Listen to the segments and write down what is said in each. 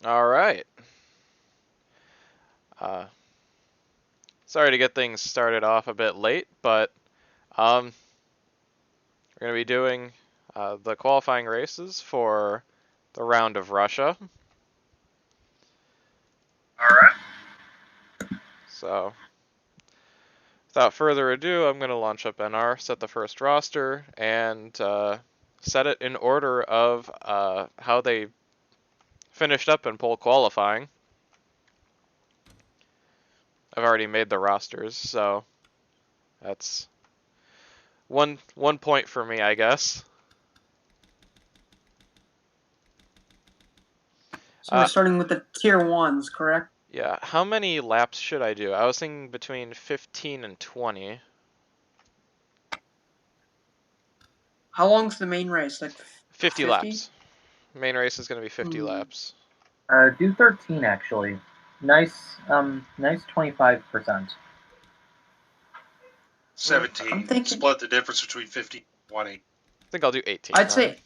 All right. Uh, Sorry to get things started off a bit late, but we're going to be doing the qualifying races for the round of Russia. All right. So, without further ado, I'm going to launch up NR, set the first roster, and set it in order of how they finished up in pole qualifying. I've already made the rosters, so that's one point for me, I guess. So we're starting with the tier 1s, correct? Yeah, how many laps should I do? I was thinking between 15 and 20. How long's the main race? Like 50 50? laps. Main race is going to be 50 laps. Do 13 actually. Nice 25%. 17. I'm thinking. Split the difference between 50 and 20. I think I'll do 18. I'd say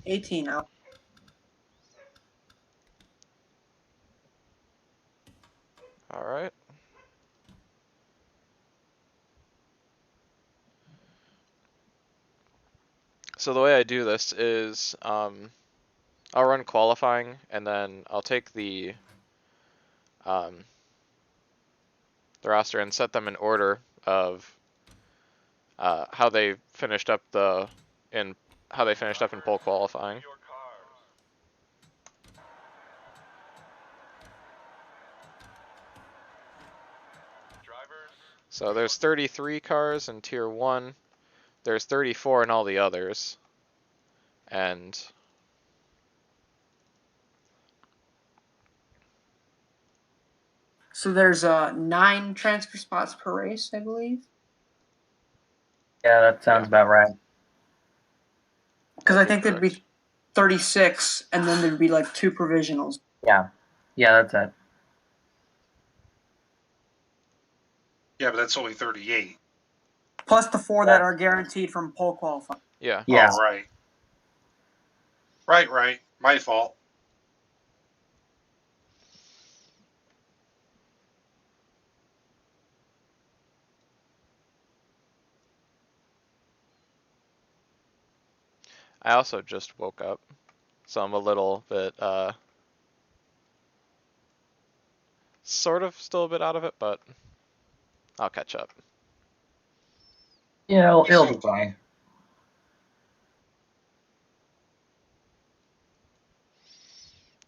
18 now. All right. So the way I do this is I'll run qualifying, and then I'll take the roster and set them in order of how they finished up in pole qualifying. So there's 33 cars in tier 1. There's 34 in all the others. And So there's 9 transfer spots per race, I believe. Yeah, that sounds about right. Because I think there'd be 36, and then there'd be like 2 provisionals. Yeah, that's it. Yeah, but that's only 38. Plus the 4 that are guaranteed from pole qualifying. Yeah. Yeah. Oh, right. Right. My fault. I also just woke up, so I'm a little bit sort of still a bit out of it, but I'll catch up. Yeah, it'll be fine.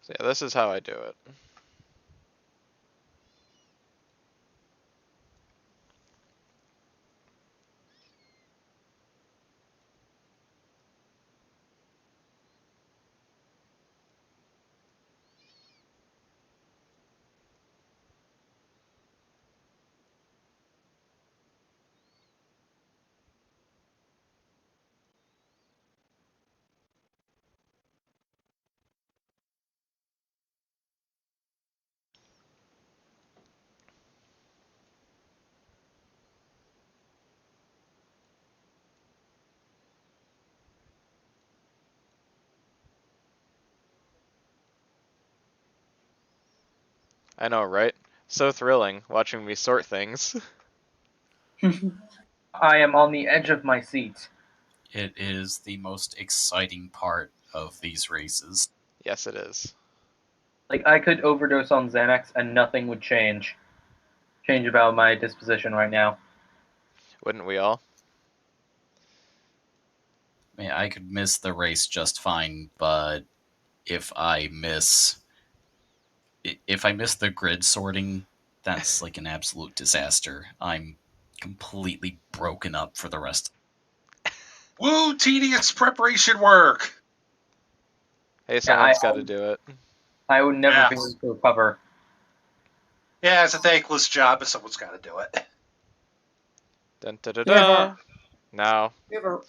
So yeah, this is how I do it. I know, right? So thrilling watching me sort things. I am on the edge of my seat. It is the most exciting part of these races. Yes, it is. Like, I could overdose on Xanax and nothing would change about my disposition right now. Wouldn't we all? I mean, I could miss the race just fine, but if I miss the grid sorting, that's like an absolute disaster. I'm completely broken up for the rest. Woo, tedious preparation work. Hey, someone's got to do it. I would never be able to recover. Yeah, it's a thankless job, but someone's got to do it. Dun, da, da, da. Now. We have a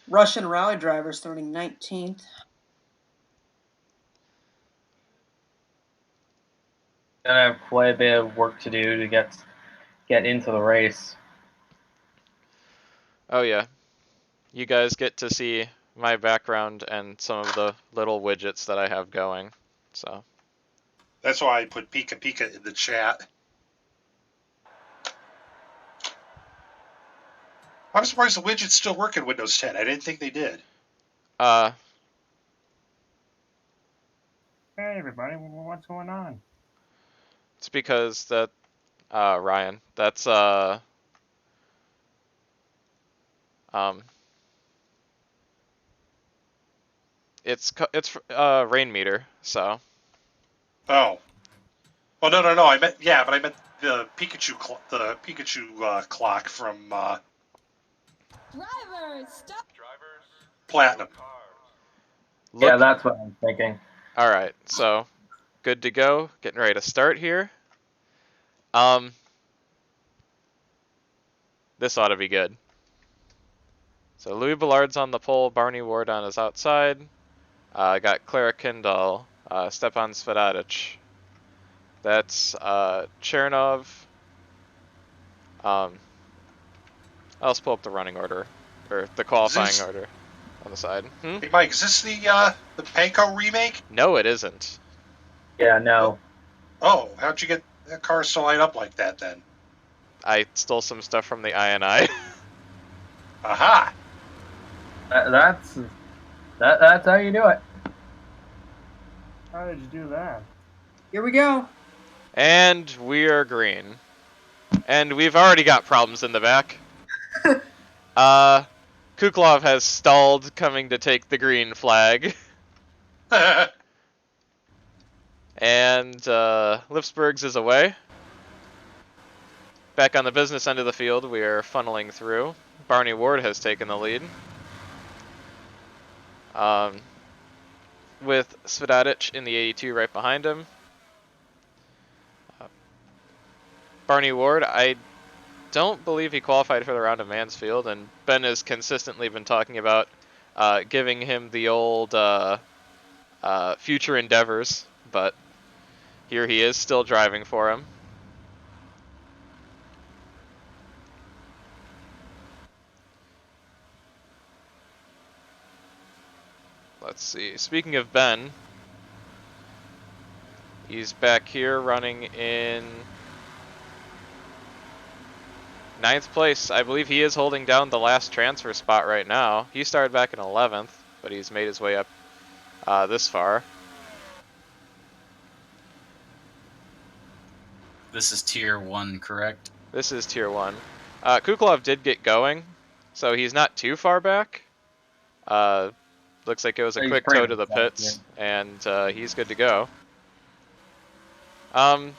Russian rally driver starting 19th. Gonna have quite a bit of work to do to get into the race. Oh yeah. You guys get to see my background and some of the little widgets that I have going. So That's why I put Pika Pika in the chat. I'm surprised the widgets still work in Windows 10. I didn't think they did. Uh, Hey everybody, what's going on? it's because that Ryan, that's um, it's rain meter, so Oh. Oh, no. I meant, yeah, but I meant the Pikachu clock from Drivers, stop. Platinum. look. Yeah, that's what I'm thinking. All right, so good to go. Getting ready to start here. Um, this ought to be good. So Louis Ballard's on the pole, Barney Ward on his outside. I got Clara Kindle, Stepan Svedadic. That's Chernov. I'll just pull up the running order, or the qualifying order on the side. Hey, Mike, is this the Panko remake? No, it isn't. Yeah, no. Oh, how'd you get that car to light up like that then? I stole some stuff from the INI. Aha! That's how you do it. How did you do that? Here we go. And we are green. And we've already got problems in the back. Kuklov has stalled coming to take the green flag. And Lipsburg's is away. Back on the business end of the field, we are funneling through. Barney Ward has taken the lead. With Svedadic in the 82 right behind him. Barney Ward, I don't believe he qualified for the round of Mansfield, and Ben has consistently been talking about giving him the old future endeavors, but here he is still driving for him. Let's see, speaking of Ben, he's back here running in 9th place. I believe he is holding down the last transfer spot right now. He started back in 11th, but he's made his way up this far. This is tier 1, correct? This is tier 1. Kuklov did get going, so he's not too far back. Looks like it was a He's quick pretty tow to the much back, pits, and he's good to go. Lazareva's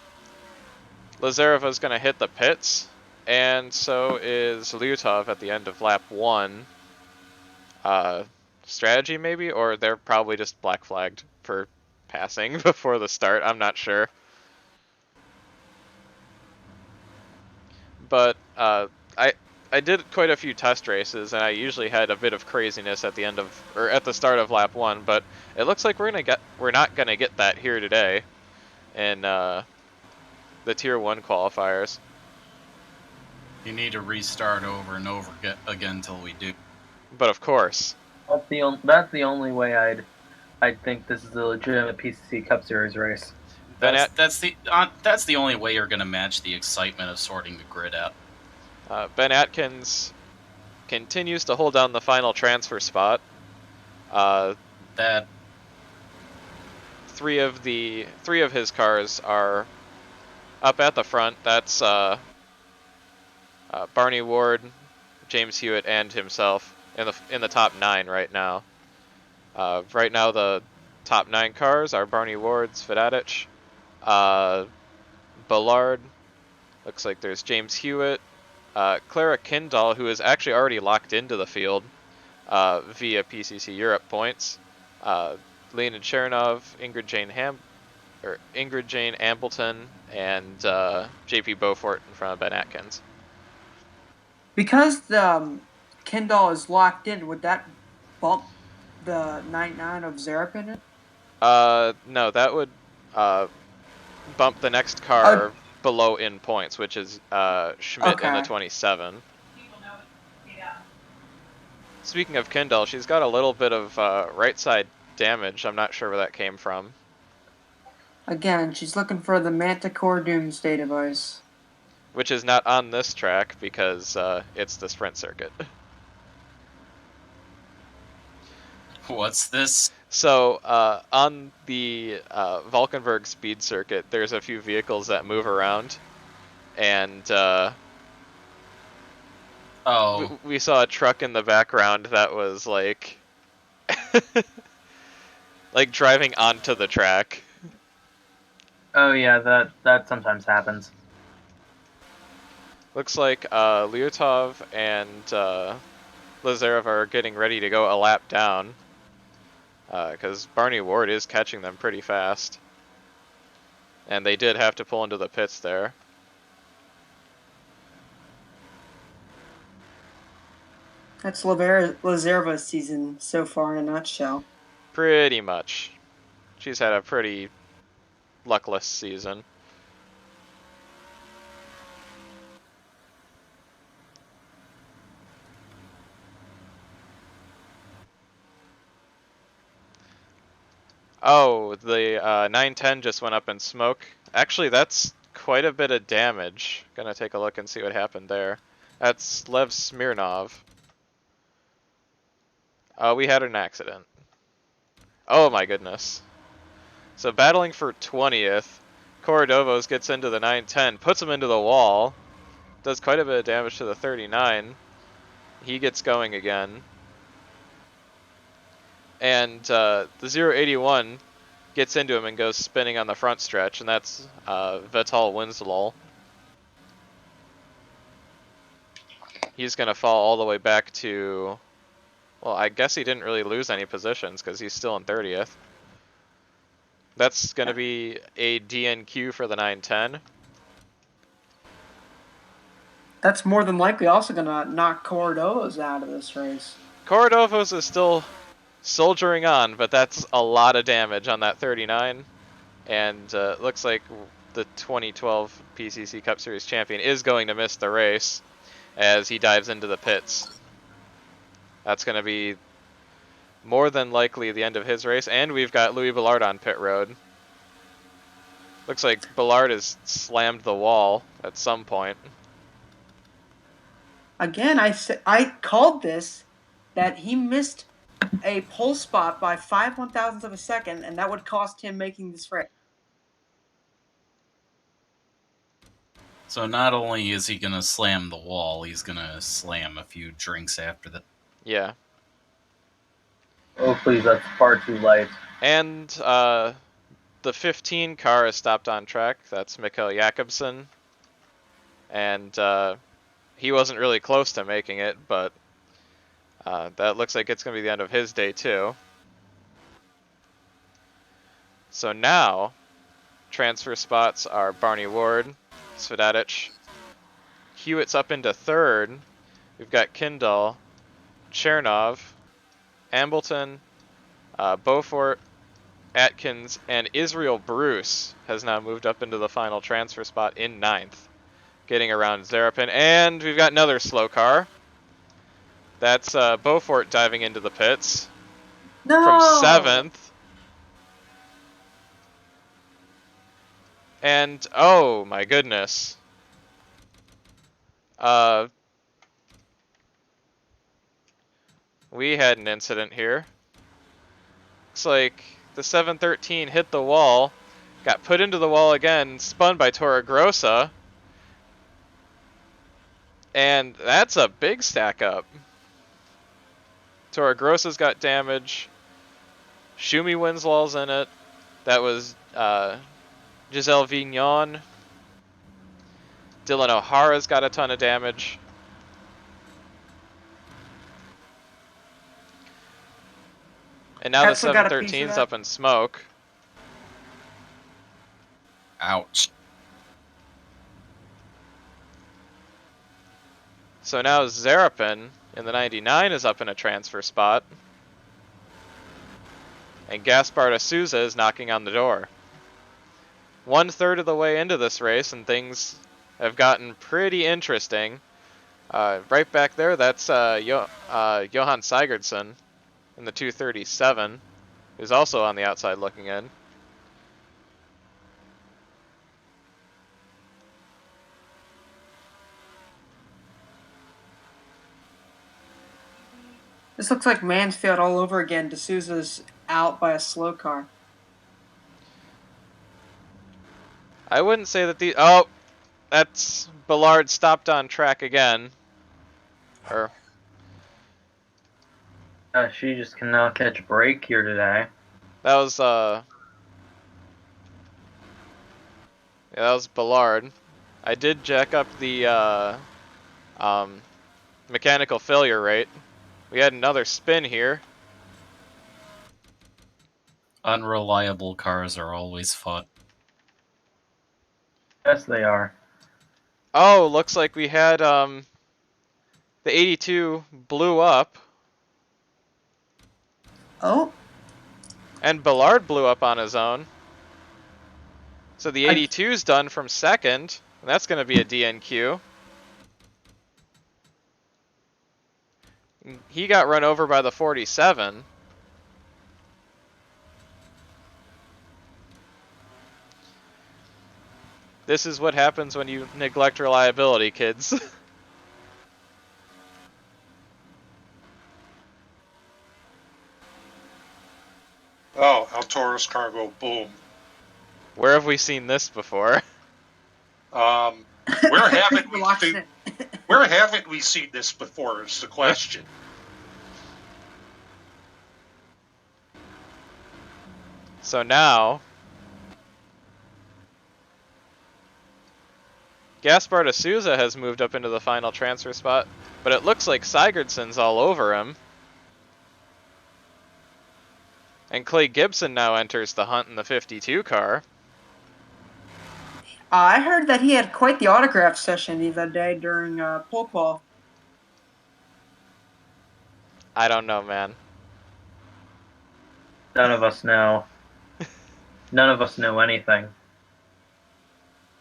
going to hit the pits, and so is Lyutov at the end of lap 1. Strategy maybe, or they're probably just black flagged for passing before the start, I'm not sure. But I did quite a few test races, and I usually had a bit of craziness at the end of, or at the start of lap 1, but it looks like we're not gonna get that here today in the tier 1 qualifiers. You need to restart over and over again until we do. But of course. That's the only way I'd think this is a legitimate PCC Cup Series race. That's the only way you're going to match the excitement of sorting the grid out. Ben Atkins continues to hold down the final transfer spot. That three of his cars are up at the front. That's Barney Ward, James Hewitt, and himself in the top 9 right now. Right now, the top 9 cars are Barney Ward, Svedadic, Ballard. Looks like there's James Hewitt, Clara Kindall, who is actually already locked into the field via PCC Europe points. Lena Chernov, Ingrid Jane Ambleton, and JP Beaufort in front of Ben Atkins. Because the Kindle is locked in, would that bump the 9-9 of Zarapin in? No, that would bump the next car below in points, which is Schmidt in the 27. Speaking of Kindle, she's got a little bit of right side damage. I'm not sure where that came from. Again, she's looking for the Manticore Doomsday device. which is not on this track because it's the sprint circuit. What's this? So on the Valkenburg speed circuit, there's a few vehicles that move around, and Oh, we saw a truck in the background that was like like driving onto the track. Oh yeah, that sometimes happens. Looks like Lyutov and Lazarev are getting ready to go a lap down because Barney Ward is catching them pretty fast. And they did have to pull into the pits there. That's Lazareva's season so far in a nutshell. Pretty much. She's had a pretty luckless season. Oh, the 910 just went up in smoke. Actually, that's quite a bit of damage. Gonna take a look and see what happened there. That's Lev Smirnov. We had an accident. Oh my goodness. So battling for 20th, Korodovos gets into the 910, puts him into the wall, does quite a bit of damage to the 39. He gets going again. And the 081 gets into him and goes spinning on the front stretch, and that's Vital Winslow. He's going to fall all the way back to... Well, I guess he didn't really lose any positions because he's still in 30th. That's going to be a DNQ for the 910. That's more than likely also going to knock Cordovas out of this race. Korodovos is still soldiering on, but that's a lot of damage on that 39. And looks like the 2012 PCC Cup Series champion is going to miss the race as he dives into the pits. That's going to be more than likely the end of his race, and we've got Louis Ballard on pit road. Looks like Ballard has slammed the wall at some point. Again, I called this that he missed a pole spot by 5/1000ths of a second, and that would cost him making this race. so not only is he going to slam the wall, he's going to slam a few drinks after that. Yeah. Oh please, that's far too light. And the 15 car is stopped on track. That's Mikhail Jakobsen. And he wasn't really close to making it, but that looks like it's going to be the end of his day too. So now, transfer spots are Barney Ward, Svedadic, Hewitt's up into third. We've got Kindle, Chernov, Ambleton, Beaufort, Atkins, and Israel Bruce has now moved up into the final transfer spot in 9th, getting around Zarapin. And we've got another slow car. That's Beaufort diving into the pits No! from 7th. And, oh my goodness. We had an incident here. Looks like the 713 hit the wall, got put into the wall again, spun by Torregrossa. And that's a big stack up. Torregrossa's got damage. Shumi Winslow's in it. That was Giselle Vignon. Dylan O'Hara's got a ton of damage. And now Hepsel the got a piece of 713's that? up in smoke. Ouch. So now Zarapin in the 99 is up in a transfer spot. And Gaspar de Souza is knocking on the door. 1/3 of the way into this race, and things have gotten pretty interesting. Right back there, that's Johan Sigurdsson in the 237, who's also on the outside looking in. This looks like Mansfield all over again. D'Souza's out by a slow car. I wouldn't say that the... Oh! That's... Ballard stopped on track again. Or... She just cannot catch a break here today. That was, Yeah, that was Ballard. I did jack up the, mechanical failure rate. We had another spin here. Unreliable cars are always fun. Yes, they are. Oh, looks like we had, the 82 blew up. Oh, And Ballard blew up on his own. So the 82's done from second. And that's going to be a DNQ. He got run over by the 47. This is what happens when you neglect reliability, kids. Oh, El Toro's cargo, boom. Where have we seen this before? Where haven't we relax seen, it. where haven't we seen this before is the question. So now, Gaspar de Souza has moved up into the final transfer spot, but it looks like Sigurdsson's all over him. And Clay Gibson now enters the hunt in the 52 car. I heard that he had quite the autograph session the other day during pole qual. I don't know, man. None of us know. None of us know anything.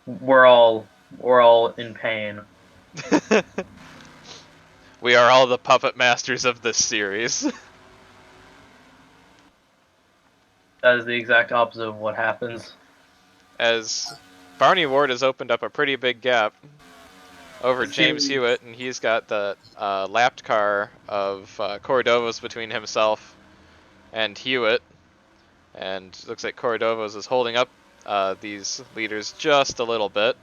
We're all in pain. We are all the puppet masters of this series. That is the exact opposite of what happens. As Barney Ward has opened up a pretty big gap over James Hewitt, and he's got the lapped car of Cordovas between himself and Hewitt. And looks like Cordovas is holding up these leaders just a little bit.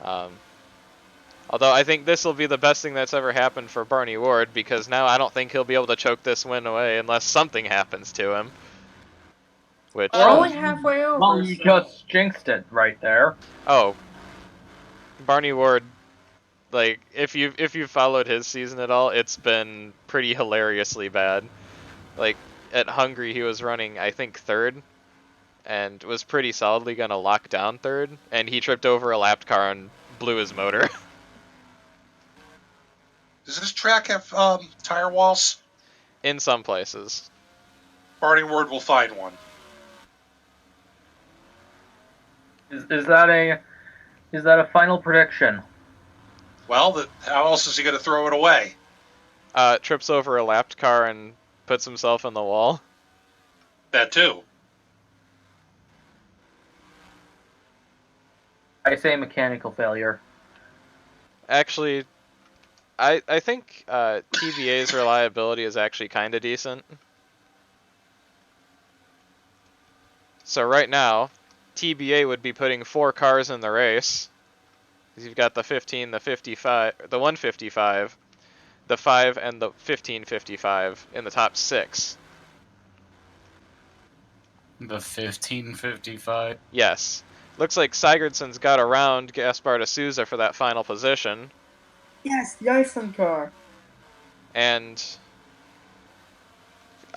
Although I think this will be the best thing that's ever happened for Barney Ward, because now I don't think he'll be able to choke this win away unless something happens to him. Which, We're only halfway over. Well, you so- just jinxed it right there. oh, Barney Ward, like if you followed his season at all, it's been pretty hilariously bad. Like at Hungary, he was running I think third, and was pretty solidly gonna lock down third, and he tripped over a lapped car and blew his motor. Does this track have tire walls? In some places. Barney Ward will find one. Is that a final prediction? Well, how else is he going to throw it away? Trips over a lapped car and puts himself in the wall. That too. I say mechanical failure. Actually, I think TBA's reliability is actually kind of decent. So right now, TBA would be putting 4 cars in the race. You've got the 15, the 55, the 155, the 5, and the 1555 in the top 6. The 1555. Yes. Looks like Sigurdsson's got around Gaspar de Souza for that final position. Yes, the Iceland car. And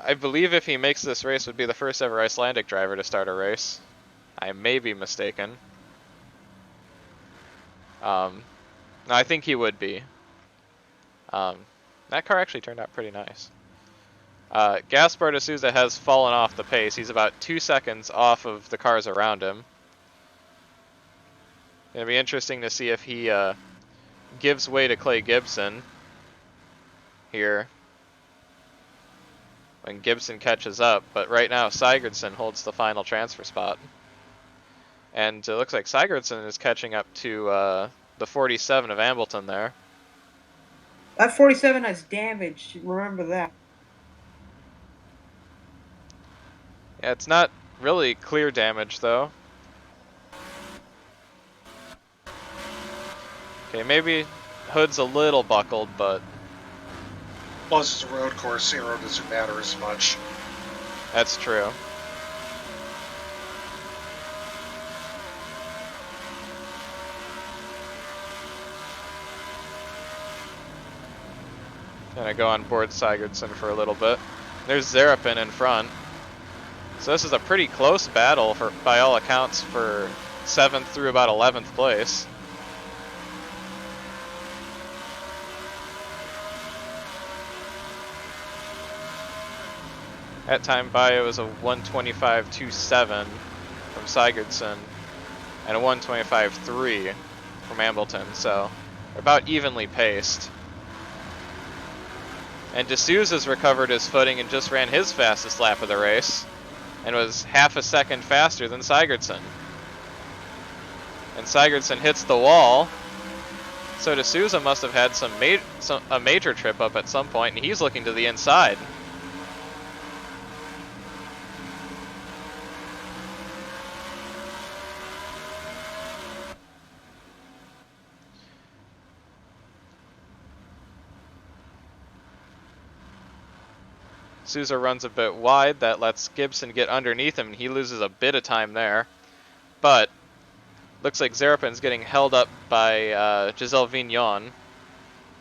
I believe if he makes this race, would be the first ever Icelandic driver to start a race. I may be mistaken. No, I think he would be. That car actually turned out pretty nice. Gaspar de Souza has fallen off the pace. He's about 2 seconds off of the cars around him. It'll be interesting to see if he gives way to Clay Gibson here when Gibson catches up. But right now, Sigurdsson holds the final transfer spot. And it looks like Sigurdsson is catching up to the 47 of Ambleton there. That 47 has damage. Remember that. Yeah, it's not really clear damage though. Okay, maybe hood's a little buckled, but Plus, it's a road course. Aero doesn't matter as much. that's true. Gonna go on board Sigurdsson for a little bit. There's Zarapin in front. So this is a pretty close battle for, by all accounts, for 7th through about 11th place. At time by, it was a 125.27 from Sigurdsson and a 125.3 from Ambleton, so they're about evenly paced. And D'Souza's recovered his footing and just ran his fastest lap of the race and was half a second faster than Sigurdsson. And Sigurdsson hits the wall, so D'Souza must have had a major trip up at some point, and he's looking to the inside. Souza runs a bit wide, that lets Gibson get underneath him, and he loses a bit of time there. But looks like Zarapin's getting held up by Giselle Vignon,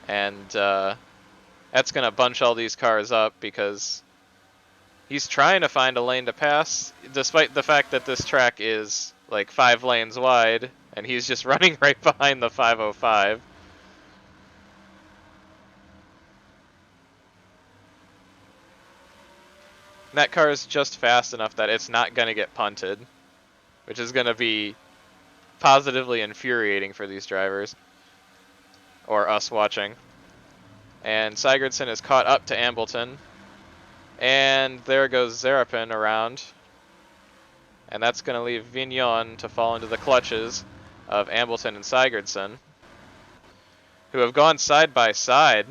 and that's going to bunch all these cars up because he's trying to find a lane to pass, despite the fact that this track is like 5 lanes wide, and he's just running right behind the 505. And that car is just fast enough that it's not going to get punted, which is going to be positively infuriating for these drivers, or us watching. And Sigurdsson is caught up to Ambleton, and there goes Zarapin around, and that's going to leave Vignon to fall into the clutches of Ambleton and Sigurdsson, who have gone side by side,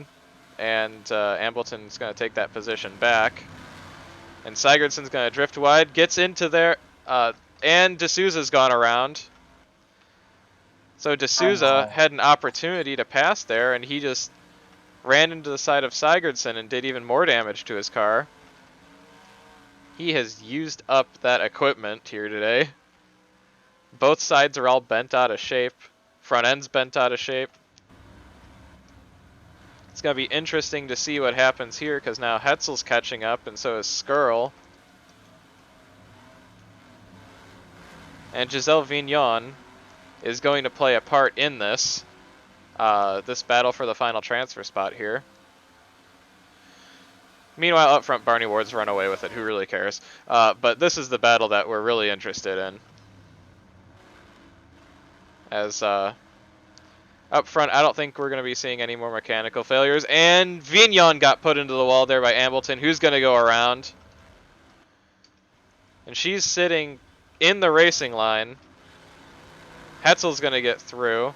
and Ambleton's going to take that position back. And Sigurdsson's going to drift wide, gets into there, and D'Souza's gone around. So D'Souza had an opportunity to pass there, and he just ran into the side of Sigurdsson and did even more damage to his car. He has used up that equipment here today. Both sides are all bent out of shape. Front end's bent out of shape. It's going to be interesting to see what happens here, because now Hetzel's catching up, and so is Skirl. And Giselle Vignon is going to play a part in this, this battle for the final transfer spot here. Meanwhile, up front, Barney Ward's run away with it. Who really cares? But this is the battle that we're really interested in. As up front, I don't think we're going to be seeing any more mechanical failures. And Vignon got put into the wall there by Ambleton, who's going to go around. And she's sitting in the racing line. Hetzel's going to get through.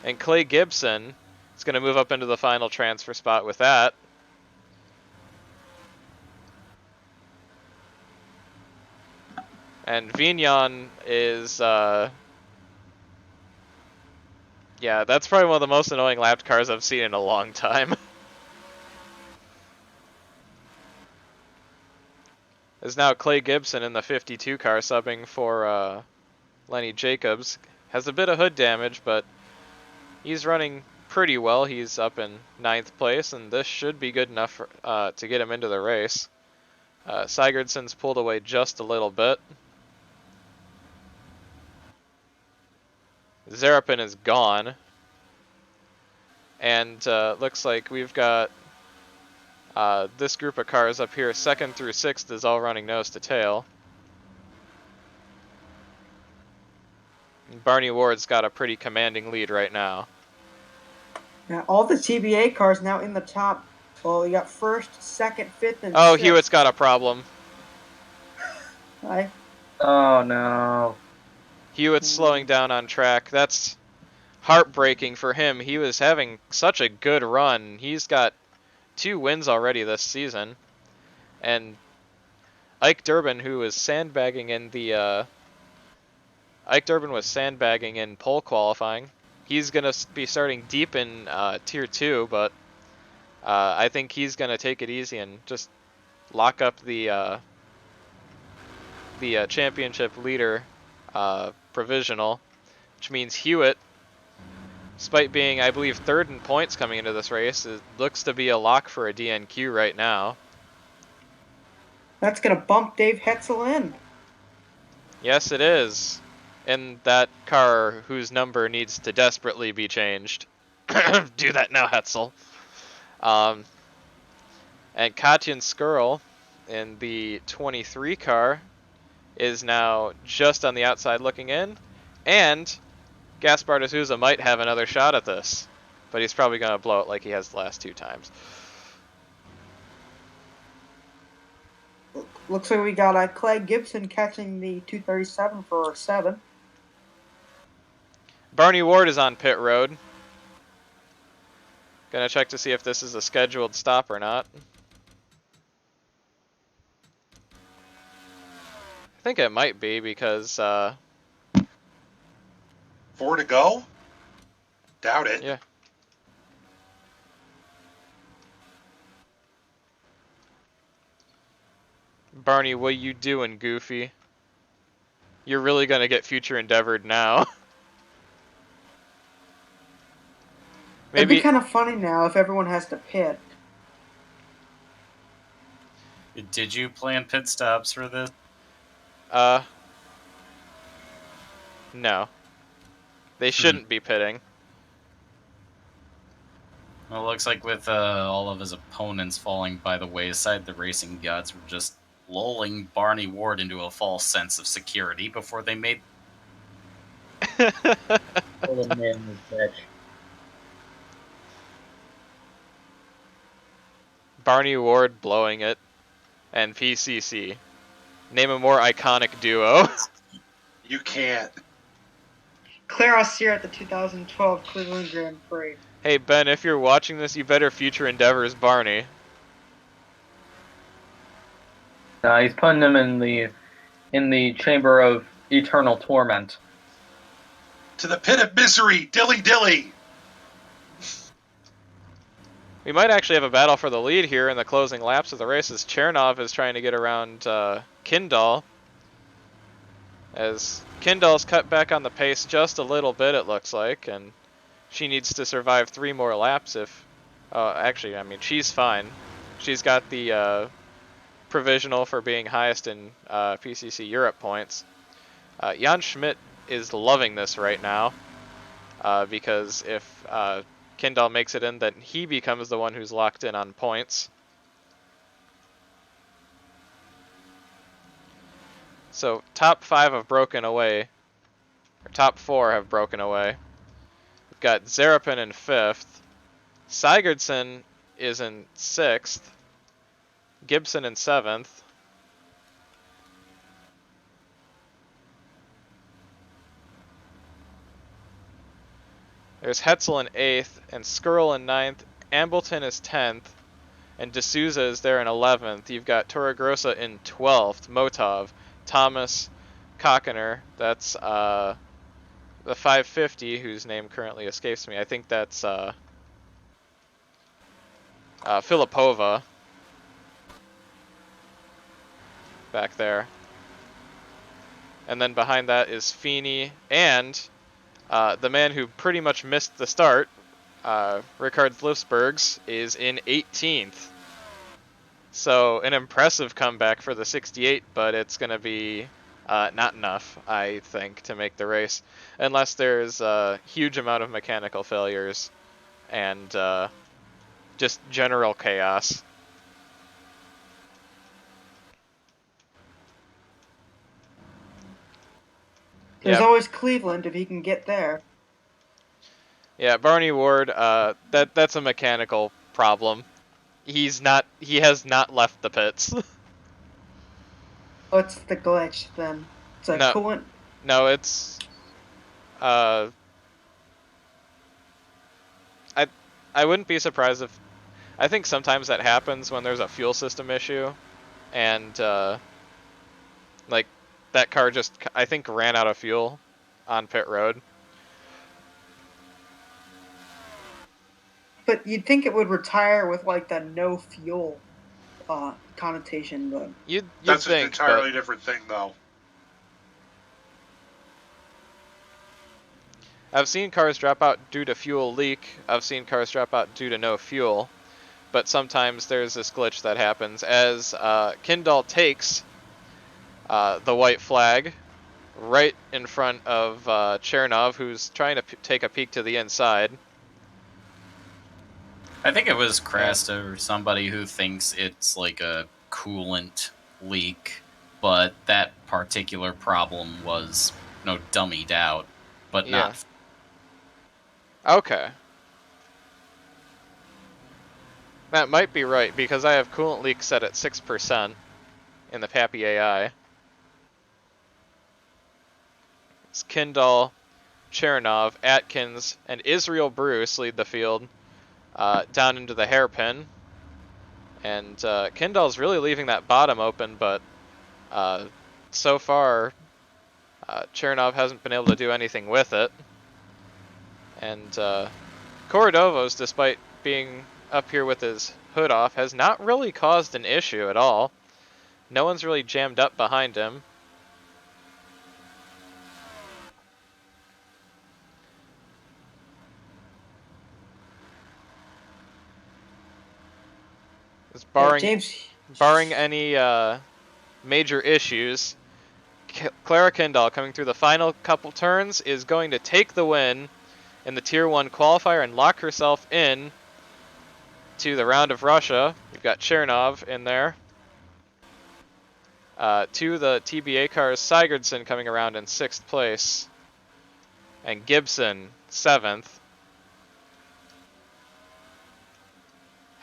And Clay Gibson is going to move up into the final transfer spot with that. And Vignon is... yeah, that's probably one of the most annoying lapped cars I've seen in a long time. Is now Clay Gibson in the 52 car subbing for Lenny Jacobs. Has a bit of hood damage, but he's running pretty well. He's up in 9th place, and this should be good enough for, to get him into the race. Sigurdsson's pulled away just a little bit. Zarapin is gone. And looks like we've got this group of cars up here, 2nd through 6th, is all running nose to tail. And Barney Ward's got a pretty commanding lead right now. Now, all the TBA cars now in the top. Well, you got 1st, 2nd, 5th, and 6th. Hewitt's got a problem. Hi. Oh no. Hewitt's slowing down on track. That's heartbreaking for him. He was having such a good run. He's got 2 wins already this season. And Ike Durbin, who was sandbagging in the Ike Durbin was sandbagging in pole qualifying. He's gonna be starting deep in Tier 2, but I think he's gonna take it easy and just lock up the championship leader provisional, which means Hewitt, despite being, I believe, 3rd in points coming into this race, it looks to be a lock for a DNQ right now. That's going to bump Dave Hetzel in. Yes, it is. In that car whose number needs to desperately be changed. Do that now, Hetzel. And Katjan Skrull in the 23 car is now just on the outside looking in. And Gaspar de Souza might have another shot at this. But he's probably going to blow it like he has the last 2 times. Looks like we got Clay Gibson catching the 237 for 7. Barney Ward is on pit road. Gonna check to see if this is a scheduled stop or not. I think it might be because 4 to go? Doubt it. yeah. Barney, what you doing, Goofy? You're really gonna get future endeavored now. It'd be Maybe kind of funny now if everyone has to pit. Did you plan pit stops for this? no. They shouldn't be pitting. Well, it looks like with all of his opponents falling by the wayside, the racing gods were just lulling Barney Ward into a false sense of security before they made. Oh, man, this bitch. Barney Ward blowing it, and PCC. Name a more iconic duo. You can't. Claire Aussier at the 2012 Cleveland Grand Prix. Hey Ben, if you're watching this, you better future endeavors Barney. He's putting him in the chamber of eternal torment. To the pit of misery, dilly dilly. We might actually have a battle for the lead here in the closing laps of the race as Chernov is trying to get around Kindall. As Kindall's cut back on the pace just a little bit, it looks like, and she needs to survive 3 more laps if... actually, I mean, she's fine. She's got the provisional for being highest in PCC Europe points. Jan Schmidt is loving this right now because if Kindall makes it in, then he becomes the one who's locked in on points. So top 5 have broken away, or top 4 have broken away. We've got Zarapin in 5th, Sigurdsson is in 6th, Gibson in 7th. There's Hetzel in 8th, and Skrull in 9th, Ambleton is 10th, and D'Souza is there in 11th. You've got Torregrossa in 12th, Motov, Thomas, Kokener, that's the 550, whose name currently escapes me. I think that's Filipova back there. And then behind that is Feeney and the man who pretty much missed the start, Richard Lifsbergs, is in 18th. So an impressive comeback for the 68, but it's going to be not enough, I think, to make the race. Unless there's a huge amount of mechanical failures and just general chaos. There's Yeah. always Cleveland if he can get there. Yeah, Barney Ward, that's a mechanical problem. He has not left the pits. What's the glitch then? It's a No. coolant. No, it's I wouldn't be surprised if. I think sometimes that happens when there's a fuel system issue, and like that car just I think ran out of fuel on pit road. But you'd think it would retire with like the no fuel connotation, but You'd That's an think, but entirely different thing, though. I've seen cars drop out due to fuel leak. I've seen cars drop out due to no fuel. But sometimes there's this glitch that happens as Kindall takes the white flag right in front of Chernov, who's trying to take a peek to the inside. I think it was Krasta or somebody who thinks it's like a coolant leak, but that particular problem was dummied out, but Yeah. not. Okay. That might be right, because I have coolant leak set at 6% in the Pappy AI. It's Kindall, Chernov, Atkins, and Israel Bruce lead the field down into the hairpin. And Kindall's really leaving that bottom open, but so far, Chernov hasn't been able to do anything with it. And Korodovos, despite being up here with his hood off, has not really caused an issue at all. No one's really jammed up behind him. It's barring any major issues, Clara Kindall, coming through the final couple turns, is going to take the win in the Tier 1 qualifier and lock herself in to the round of Russia. We've got Chernov in there. To the TBA cars, Sigurdsson coming around in 6th place. And Gibson, 7th.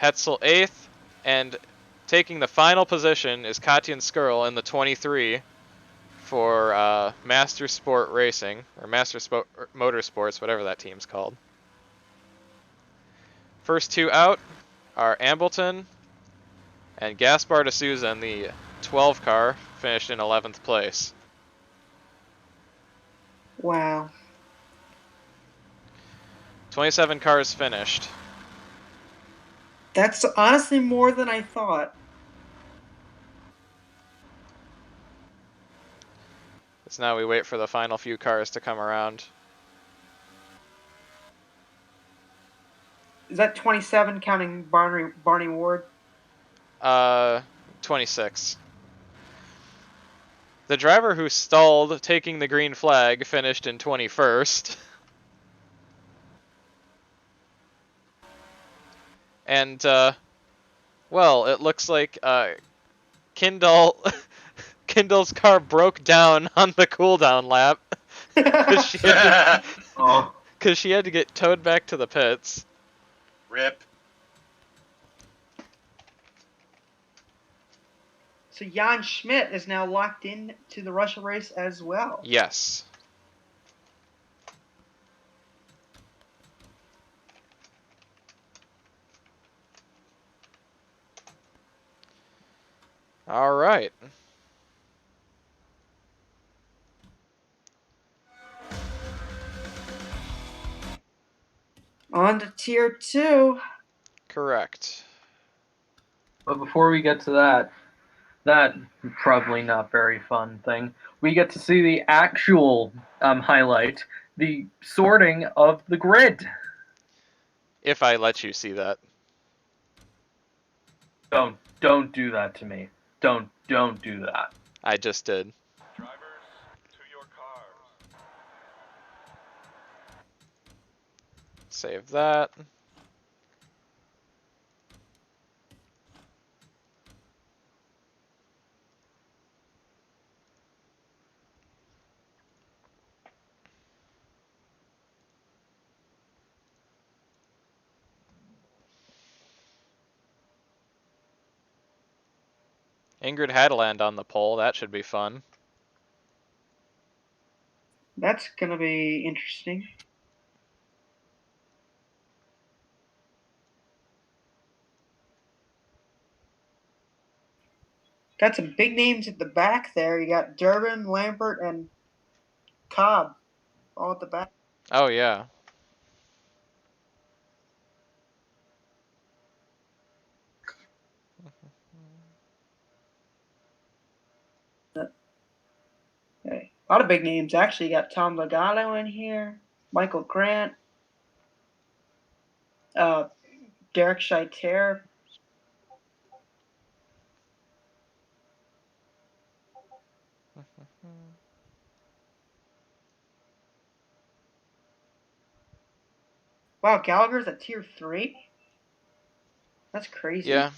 Hetzel, 8th. And taking the final position is Katyan Skirl in the 23 for Master Sport Racing, or Master Motorsports, whatever that team's called. First two out are Ambleton and Gaspar de Souza in the 12 car, finished in 11th place. wow. 27 cars finished. That's honestly more than I thought. So now we wait for the final few cars to come around. Is that 27 counting Barney Ward? 26. The driver who stalled taking the green flag finished in 21st. And, well, it looks like Kindall's car broke down on the cooldown lap because she had to get towed back to the pits. Rip. So Jan Schmidt is now locked in to the Russia race as well. Yes. All right. On to Tier 2. Correct. But before we get to that probably not very fun thing, we get to see the actual highlight, the sorting of the grid. If I let you see that. Don't do that to me. Don't do that. I just did. Drivers, to your cars. Save that. Ingrid Hadeland on the pole. That should be fun. That's going to be interesting. Got some big names at the back there. You got Durbin, Lambert, and Cobb all at the back. Oh yeah. Okay. A lot of big names, actually. You got Tom Legato in here, Michael Grant, Derek Scheiter. Wow, Gallagher's at tier 3? That's crazy. Yeah.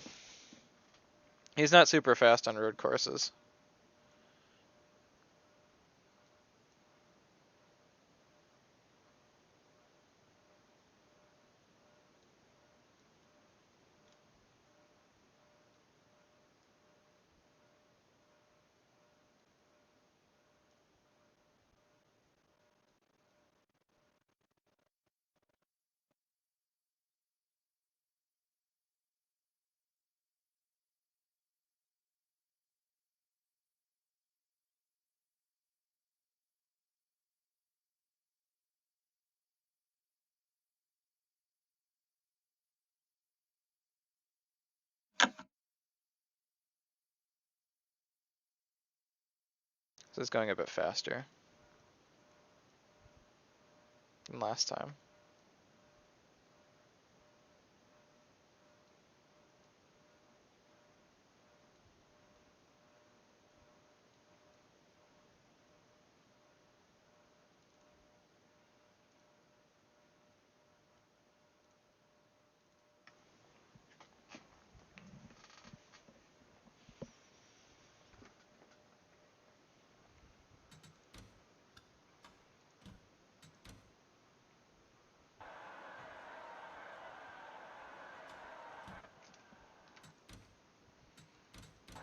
He's not super fast on road courses. So it's going a bit faster than last time.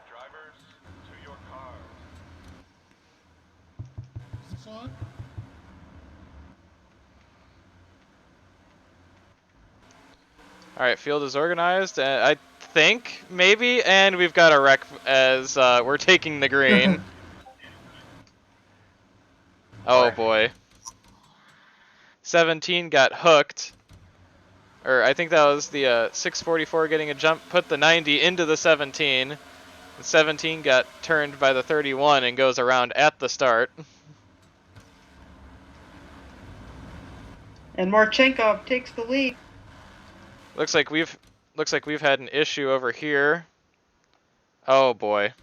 Drivers, to your cars. Is this on? All right, field is organized. I think maybe, and we've got a wreck as we're taking the green. Oh boy. 17 got hooked. Or I think that was the 644 getting a jump, put the 90 into the 17. The 17 got turned by the 31 and goes around at the start. And Marchenkov takes the lead. Looks like we've had an issue over here. Oh boy.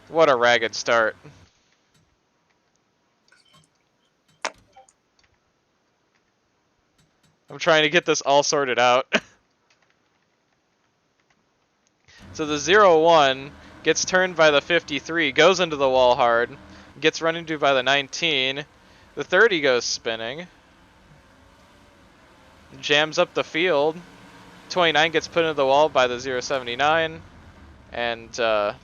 What a ragged start. I'm trying to get this all sorted out. So the 0-1 gets turned by the 53, goes into the wall hard, gets run into by the 19. The 30 goes spinning. Jams up the field. 29 gets put into the wall by the 079. And looks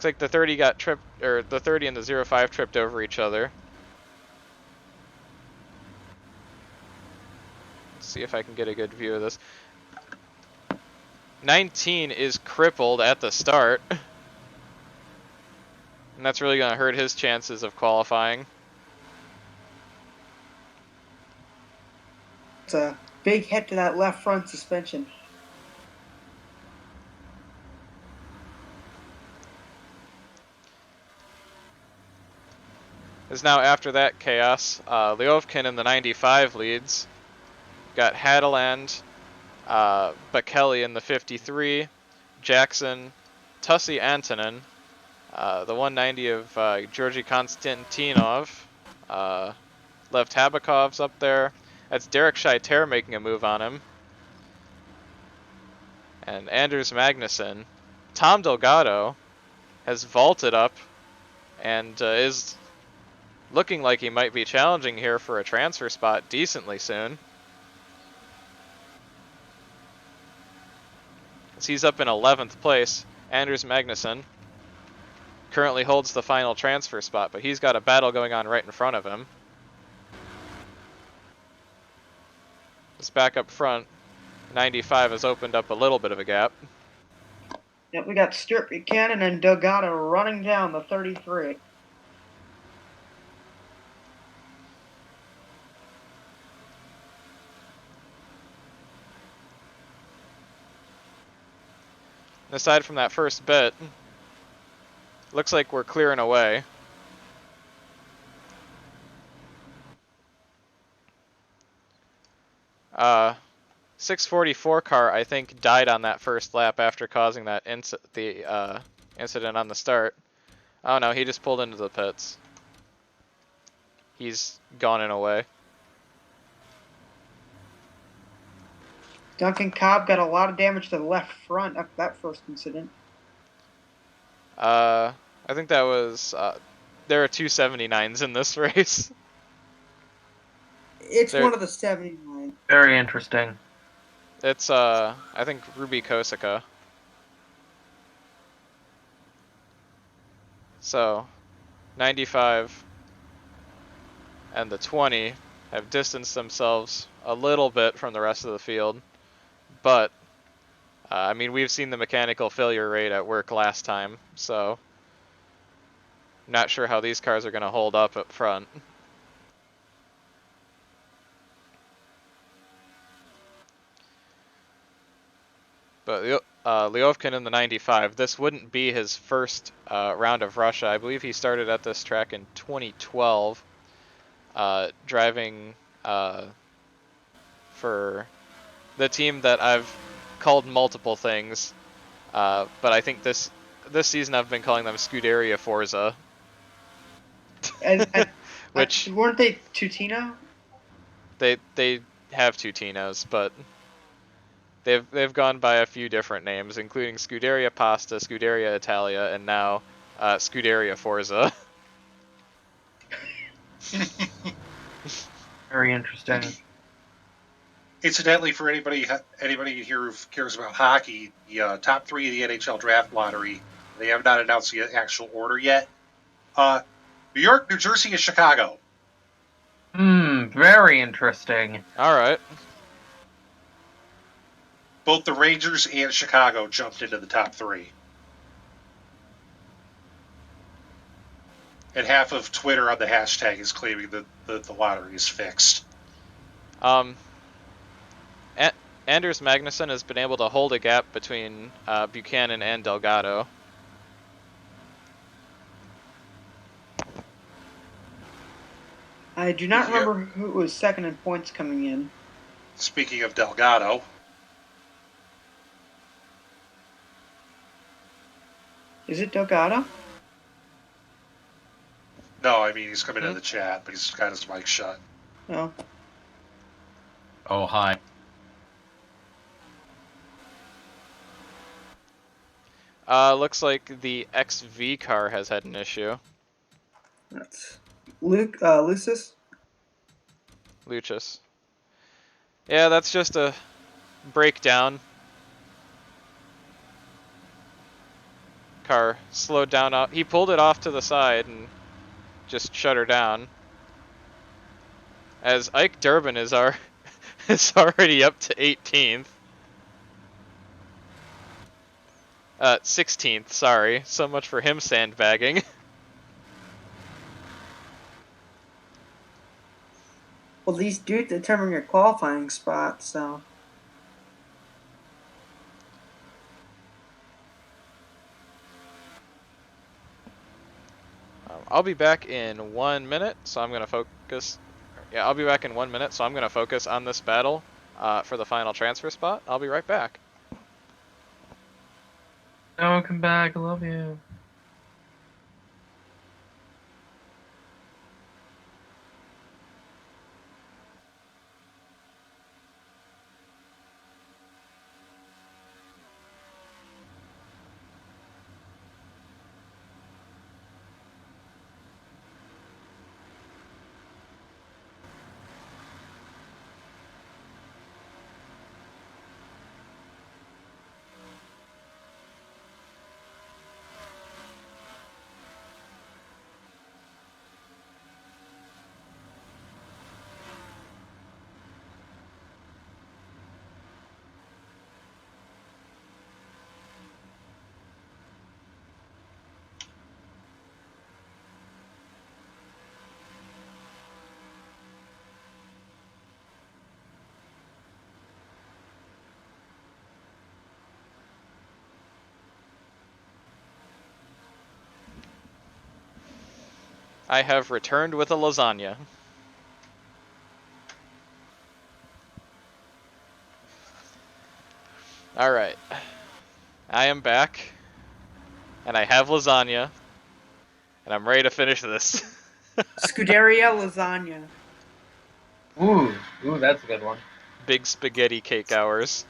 like the 30 got tripped, or the 30 and the 05 tripped over each other. Let's see if I can get a good view of this. 19 is crippled at the start. And that's really going to hurt his chances of qualifying. It's a big hit to that left front suspension. Is now after that chaos. Lyovkin in the 95 leads. Got Hadeland, Bekele in the 53, Jackson, Tussie Antonin, the 190 of Georgy Konstantinov, Lev Tabakov's up there. That's Derek Scheiter making a move on him. And Anders Magnuson. Tom Delgado has vaulted up and is looking like he might be challenging here for a transfer spot decently soon. As he's up in 11th place. Anders Magnuson currently holds the final transfer spot, but he's got a battle going on right in front of him. Just back up front. 95 has opened up a little bit of a gap. Yep, we got Stuart Buchanan and Delgado running down the 33. Aside from that first bit, looks like we're clearing away. Uh, 644 car, I think, died on that first lap after causing that incident on the start. Oh no, he just pulled into the pits. He's gone and away. Duncan Cobb got a lot of damage to the left front after that first incident. I think that was, there are 279s in this race. It's There- one of the 79. Very interesting. It's, I think Ruby Kosaka. So, 95 and the 20 have distanced themselves a little bit from the rest of the field, but I mean, we've seen the mechanical failure rate at work last time, so not sure how these cars are going to hold up front. But Lyovkin in the 95, this wouldn't be his first round of Russia. I believe he started at this track in 2012, driving for the team that I've called multiple things, but I think this season I've been calling them Scuderia Forza. Which weren't they Tutino? they have two Tinos, but they've gone by a few different names, including Scuderia Pasta, Scuderia Italia, and now Scuderia Forza. Very interesting. Incidentally, for anybody here who cares about hockey, the top three of the NHL draft lottery, they have not announced the actual order yet. New York, New Jersey, and Chicago. Very interesting. All right. Both the Rangers and Chicago jumped into the top three. And half of Twitter on the hashtag is claiming that the lottery is fixed. Anders Magnuson has been able to hold a gap between Buchanan and Delgado. I do not remember who was second in points coming in. Speaking of Delgado. Is it Delgado? No, I mean, he's coming in the chat, but he's got his mic shut. No. Oh, hi. Looks like the XV car has had an issue. That's Lucis. Lucius. Yeah, that's just a breakdown. Car slowed down. He pulled it off to the side and just shut her down. As Ike Durbin is already up to 18th. 16th, sorry. So much for him sandbagging. Well, these do determine your qualifying spot, so. I'll be back in 1 minute, so I'm going to focus. Yeah, I'll be back in 1 minute, so I'm going to focus on this battle for the final transfer spot. I'll be right back. No, come back. I love you. I have returned with a lasagna. Alright. I am back. And I have lasagna. And I'm ready to finish this. Scuderia lasagna. Ooh, that's a good one. Big spaghetti cake hours.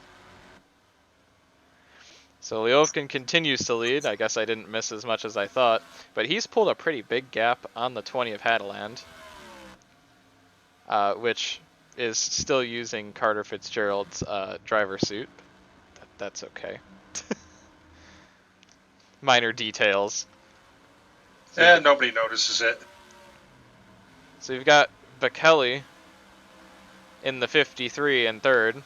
So Lyovkin continues to lead. I guess I didn't miss as much as I thought. But he's pulled a pretty big gap on the 20 of Hadeland. Which is still using Carter Fitzgerald's driver suit. That's okay. Minor details. So nobody notices it. So you've got Bekele in the 53 in third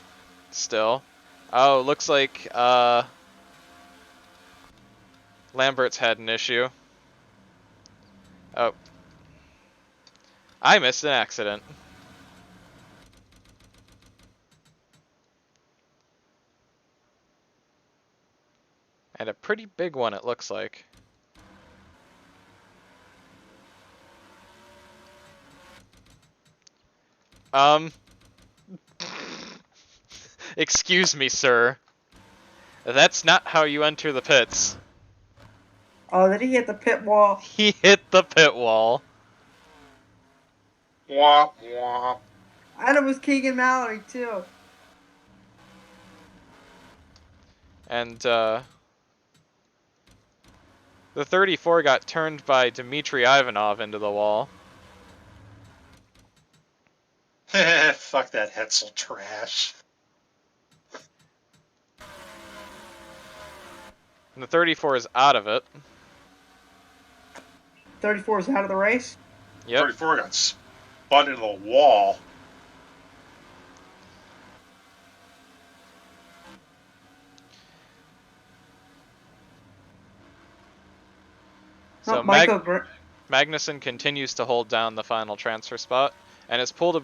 still. Oh, looks like Lambert's had an issue. Oh. I missed an accident. And a pretty big one, it looks like. Excuse me, sir. That's not how you enter the pits. Oh, did he hit the pit wall? He hit the pit wall. Womp womp. And it was Keegan Mallory, too. And, the 34 got turned by Dmitry Ivanov into the wall. Fuck that Hetzel trash. And the 34 is out of it. 34 is out of the race. Yep. 34 got spun into the wall. So Oh, Michael Magnussen continues to hold down the final transfer spot, and has pulled a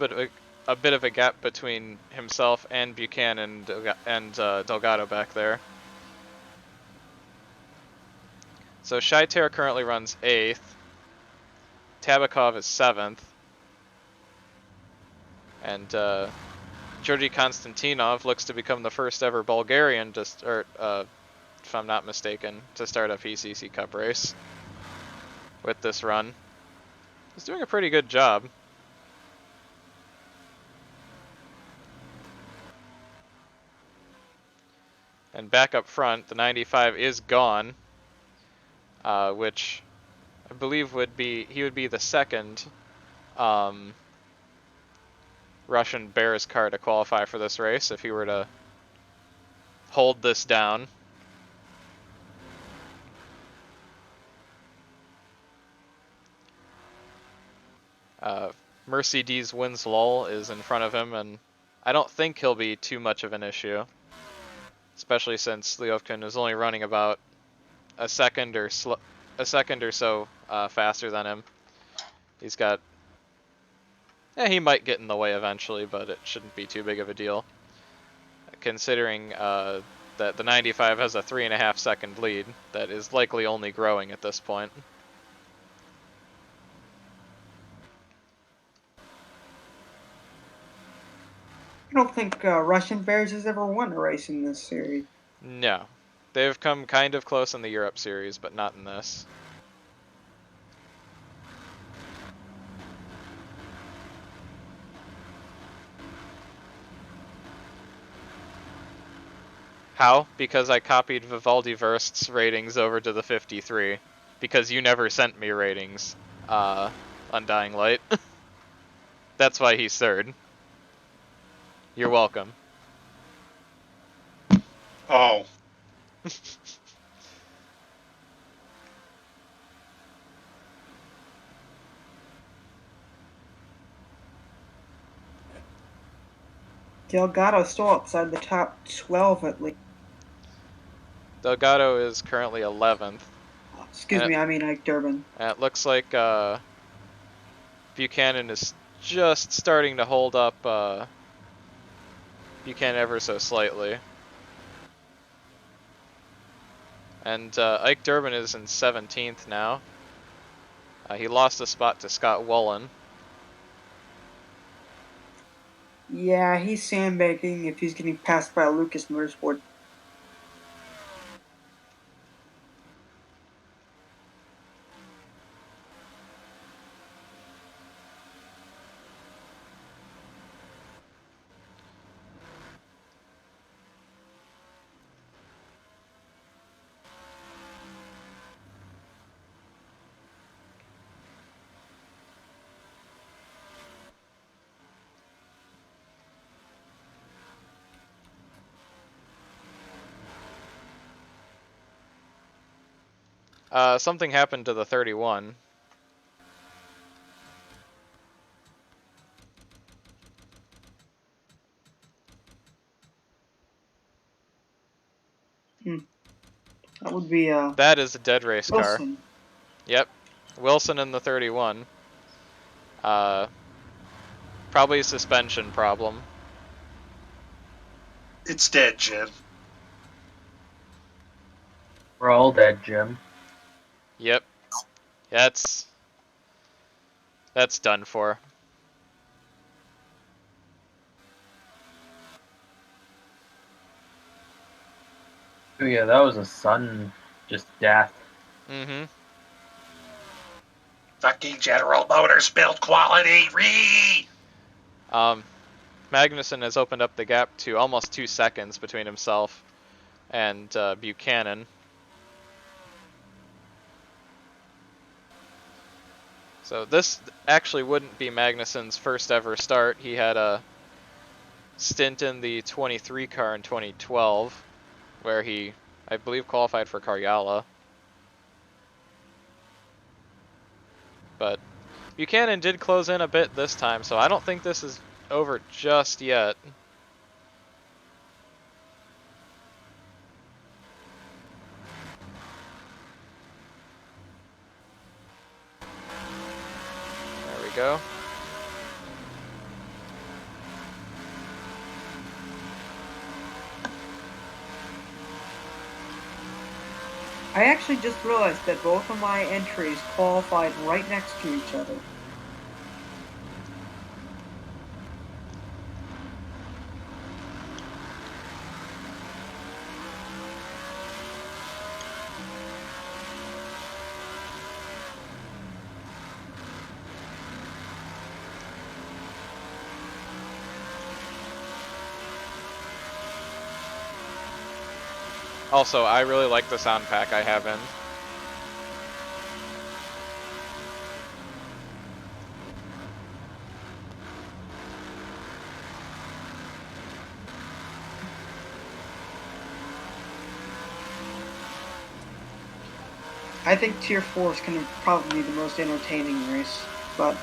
bit of a gap between himself and Buchanan and Delgado back there. So Scheiter currently runs 8th. Tabakov is 7th. And Georgi Konstantinov looks to become the first ever Bulgarian to start, if I'm not mistaken, to start a PCC Cup race with this run. He's doing a pretty good job. And back up front, the 95 is gone, which I believe he would be the second Russian Bears car to qualify for this race if he were to hold this down. Mercedes Winslow is in front of him, and I don't think he'll be too much of an issue, especially since Lyovkin is only running about a second or so faster than him. He's got, he might get in the way eventually, but it shouldn't be too big of a deal, considering that the 95 has a 3.5 second lead that is likely only growing at this point. I don't think Russian Bears has ever won a race in this series. No. They've come kind of close in the Europe series, but not in this. How? Because I copied Vivaldi Verst's ratings over to the 53. Because you never sent me ratings, Undying Light. That's why he's third. You're welcome. Oh. Delgado still outside the top 12 at least. Delgado is currently 11th. Excuse me, I mean Ike Durbin. And it looks like Buchanan is just starting to hold up Buchanan ever so slightly. And Ike Durbin is in 17th now. He lost a spot to Scott Woolen. Yeah, he's sandbagging if he's getting passed by Lucas Motorsport. Something happened to the 31. That would be That is a dead race car. Wilson. Yep. Wilson in the 31. Probably a suspension problem. It's dead, Jim. We're all dead, Jim. Yep. That's done for. Oh yeah, that was a sudden just death. Mm-hmm. Fucking General Motors build quality. Magnussen has opened up the gap to almost 2 seconds between himself and Buchanan. So this actually wouldn't be Magnussen's first ever start. He had a stint in the 23 car in 2012, where he, I believe, qualified for Karyala. But Buchanan did close in a bit this time, so I don't think this is over just yet. There we go. I actually just realized that both of my entries qualified right next to each other. Also, I really like the sound pack I have in. I think Tier 4 is going to probably be the most entertaining race, but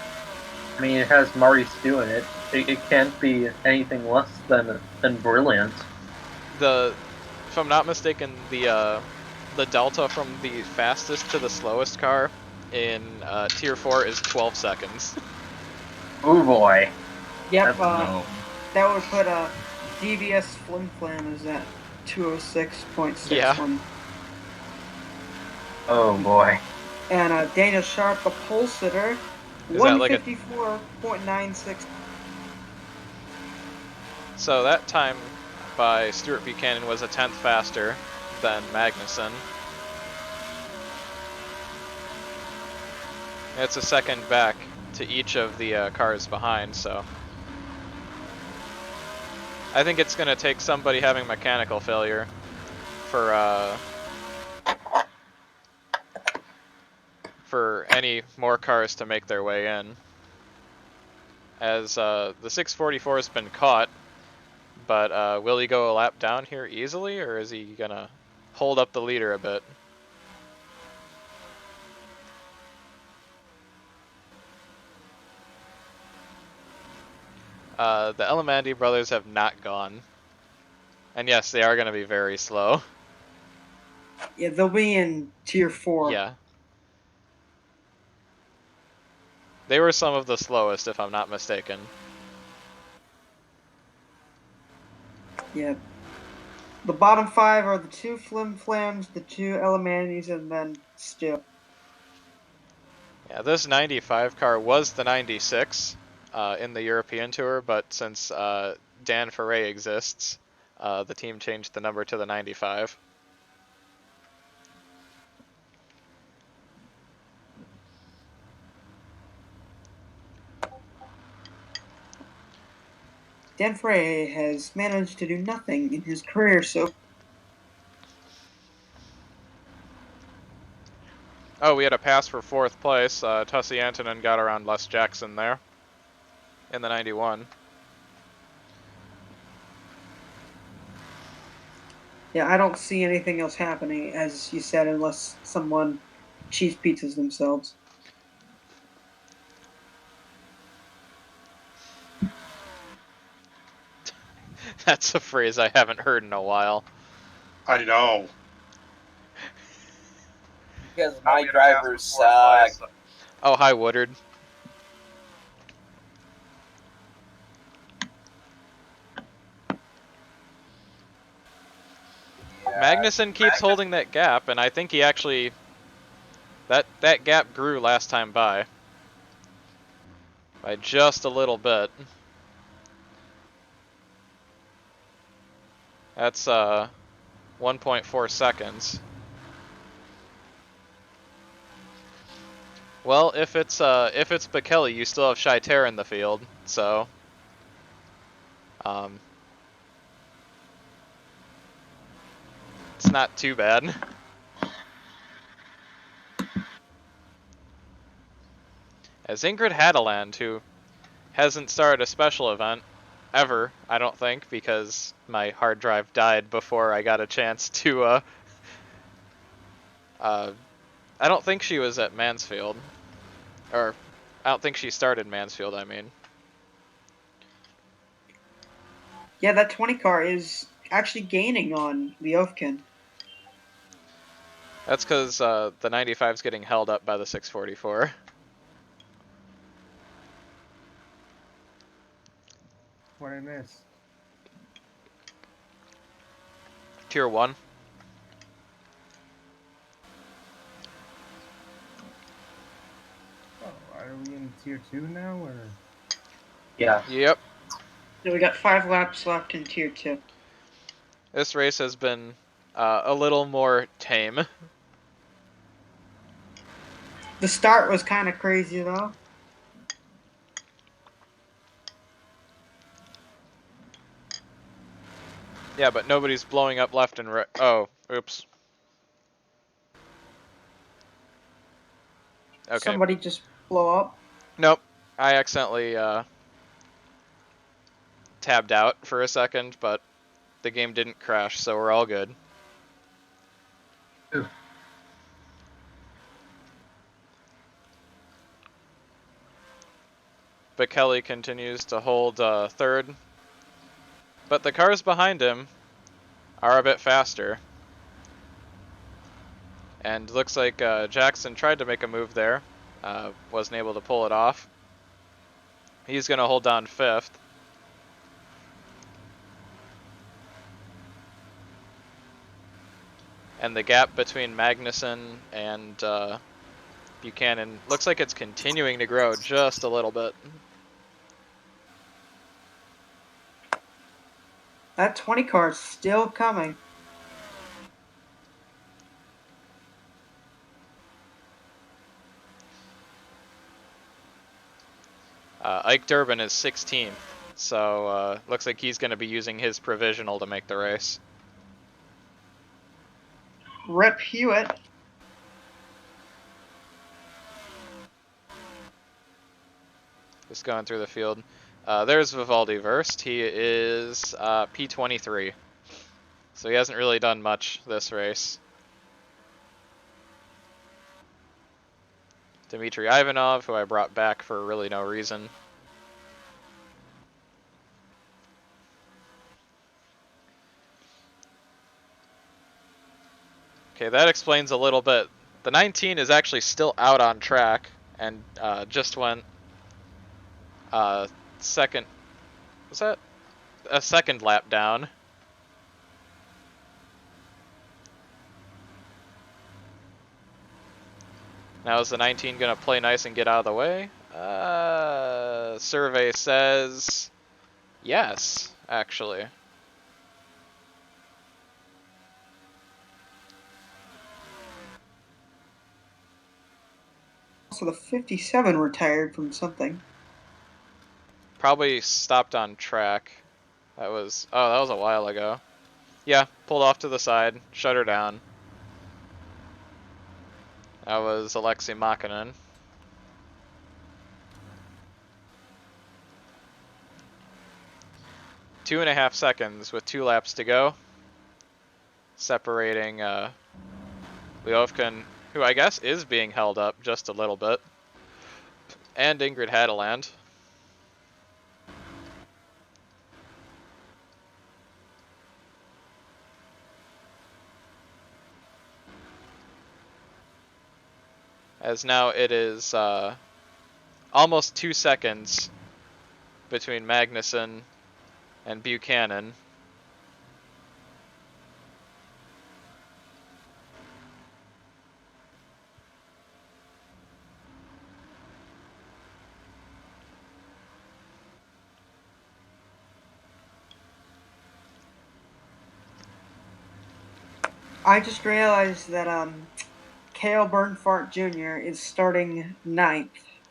I mean, it has Marty Stu in it. It can't be anything less than brilliant. If I'm not mistaken, the delta from the fastest to the slowest car in Tier 4 is 12 seconds. Oh boy. yep, No. that would put DVS Flim Flam is at 206.61. Yeah. Oh boy. And Daniel Sharp, the pole sitter, Is that like a- 154.96. So that time by Stuart Buchanan was a 10th faster than Magnussen. It's a second back to each of the cars behind, so I think it's going to take somebody having mechanical failure for any more cars to make their way in. As the 644 has been caught, but will he go a lap down here easily, or is he going to hold up the leader a bit? The Elamandi brothers have not gone. And yes, they are going to be very slow. Yeah, they'll be in Tier 4. Yeah. They were some of the slowest, if I'm not mistaken. Yeah. The bottom 5 are the 2 Flim Flams, the 2 Elemandis, and then Stu. Yeah, this 95 car was the 96 in the European Tour, but since Dan Ferret exists, the team changed the number to the 95. Dan Frey has managed to do nothing in his career so. Oh, we had a pass for 4th place. Tussie Antonin got around Les Jackson there in the 91. Yeah, I don't see anything else happening, as you said, unless someone cheese pizzas themselves. That's a phrase I haven't heard in a while. I know. Because my drivers suck. Oh, hi, Woodard. Magnussen keeps holding that gap, and I think he actually... That gap grew last time by just a little bit. That's 1.4 seconds. Well, if it's Bekele, you still have Scheiter in the field, so it's not too bad. As Ingrid Hadeland, who hasn't started a special event ever, I don't think, because my hard drive died before I got a chance to I don't think she was at Mansfield. Or I don't think she started Mansfield, I mean. Yeah, that 20 car is actually gaining on the Ofkin. That's because the 95's getting held up by the 644. What I miss? Tier 1. Oh, are we in tier 2 now, or? Yeah. Yep. So we got 5 laps left in Tier 2. This race has been a little more tame. The start was kind of crazy, though. Yeah, but nobody's blowing up left and right. Oh, oops. Okay. Somebody just blow up. Nope. I accidentally tabbed out for a second, but the game didn't crash, so we're all good. Ooh. Bekele continues to hold 3rd, but the cars behind him are a bit faster. And looks like Jackson tried to make a move there, wasn't able to pull it off. He's going to hold down 5th. And the gap between Magnussen and Buchanan looks like it's continuing to grow just a little bit. That 20 car is still coming. Ike Durbin is 16th, so looks like he's going to be using his provisional to make the race. Rip Hewitt. Just going through the field. There's Vivaldi Verst. He is P23. So he hasn't really done much this race. Dmitry Ivanov, who I brought back for really no reason. Okay, that explains a little bit. The 19 is actually still out on track and just went second. Was that a second lap down? Now is the 19 going to play nice and get out of the way? Survey says yes, actually. So the 57 retired from something. Probably stopped on track. That was a while ago. Yeah, pulled off to the side, shut her down. That was Alexei Makinen. Two and a half seconds with 2 laps to go. Separating Leofkin, who I guess is being held up just a little bit, and Ingrid Hadeland. As now it is almost 2 seconds between Magnussen and Buchanan. I just realized that Cale Bernfart Jr. is starting 9th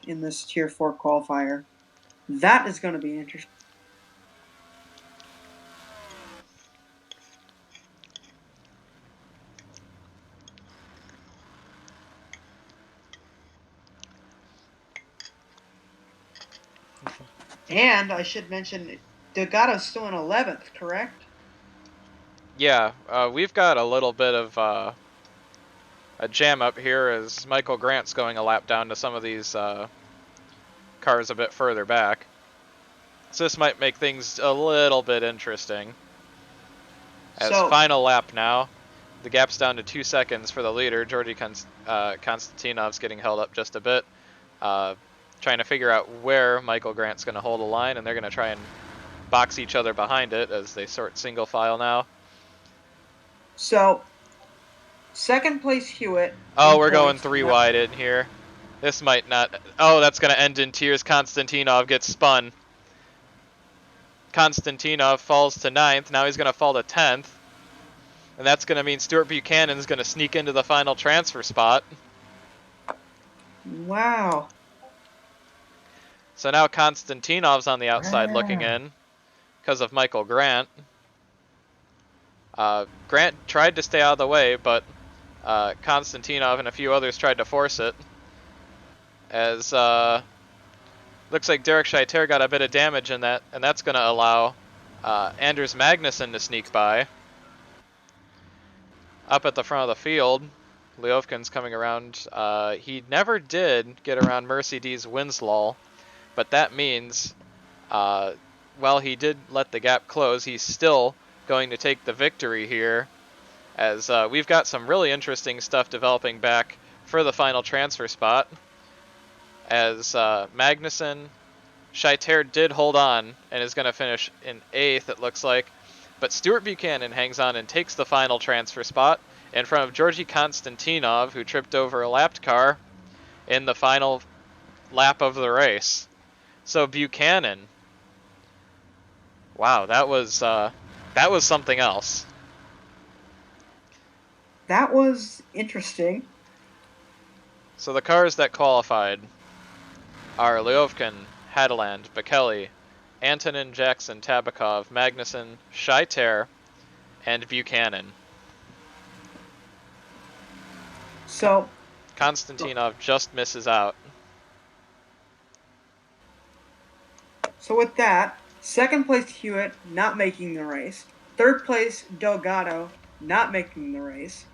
in this Tier 4 qualifier. That is going to be interesting. And I should mention, Delgado's still in 11th, correct? Yeah, we've got a little bit of a jam up here as Michael Grant's going a lap down to some of these cars a bit further back. So this might make things a little bit interesting. As final lap now, the gap's down to 2 seconds for the leader. Georgi Konstantinov's getting held up just a bit. Trying to figure out where Michael Grant's going to hold a line, and they're going to try and box each other behind it as they sort single file now. So, second place Hewitt. Oh, we're going 3 wide in here. This might not... Oh, that's going to end in tears. Konstantinov gets spun. Konstantinov falls to 9th. Now he's going to fall to 10th. And that's going to mean Stuart Buchanan's going to sneak into the final transfer spot. Wow. So now Konstantinov's on the outside looking in because of Michael Grant. Grant tried to stay out of the way, but Konstantinov and a few others tried to force it. As looks like Derek Scheiter got a bit of damage in that, and that's going to allow Anders Magnussen to sneak by. Up at the front of the field, Leofkin's coming around. He never did get around Mercy D's Winslow, but that means while he did let the gap close, he's still going to take the victory here, as we've got some really interesting stuff developing back for the final transfer spot. As Magnussen, Scheiter did hold on and is going to finish in 8th, it looks like. But Stuart Buchanan hangs on and takes the final transfer spot in front of Georgi Konstantinov, who tripped over a lapped car in the final lap of the race. So Buchanan, wow, that was something else. That was interesting. So the cars that qualified are Leofkin, Hadeland, Bekele, Antonin, Jackson, Tabakov, Magnussen, Scheiter, and Buchanan. So Konstantinov just misses out. So with that, second place Hewitt not making the race. Third place Delgado not making the race.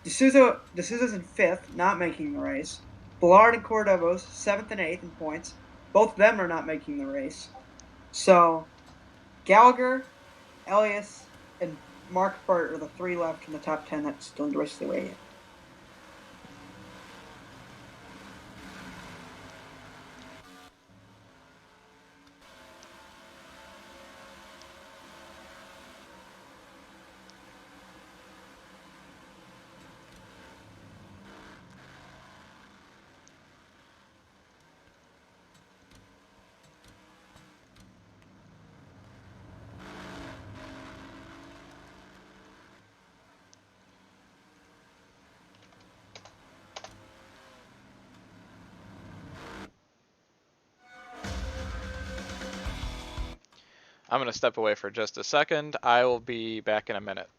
D'Souza's in 5th, not making the race. Ballard and Cordovos 7th and 8th in points. Both of them are not making the race. So Gallagher, Elias, and Mark Burt are the 3 left in the top 10 that still in the rest of the way in. I'm going to step away for just a second. I will be back in a minute.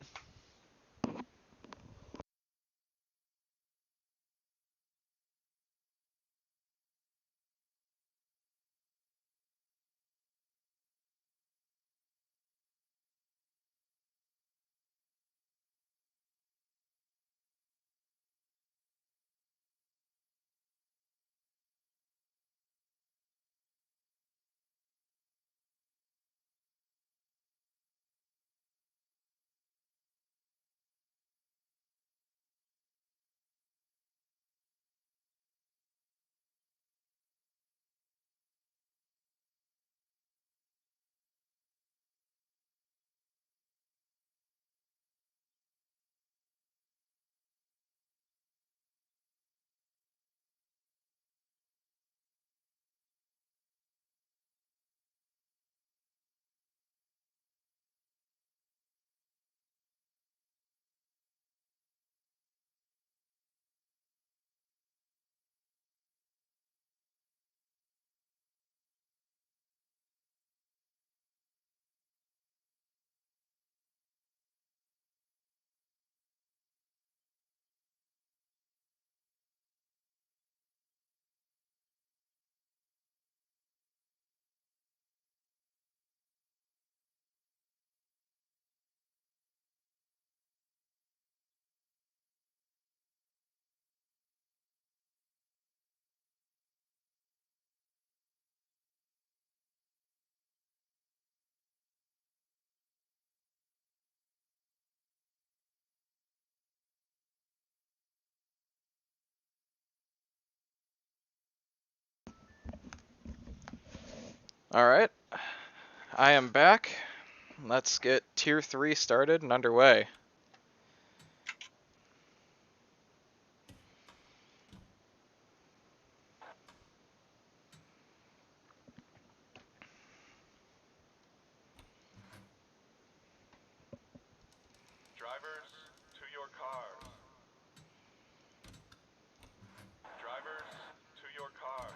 All right. I am back. Let's get Tier 3 started and underway. Drivers, to your cars. Drivers, to your cars.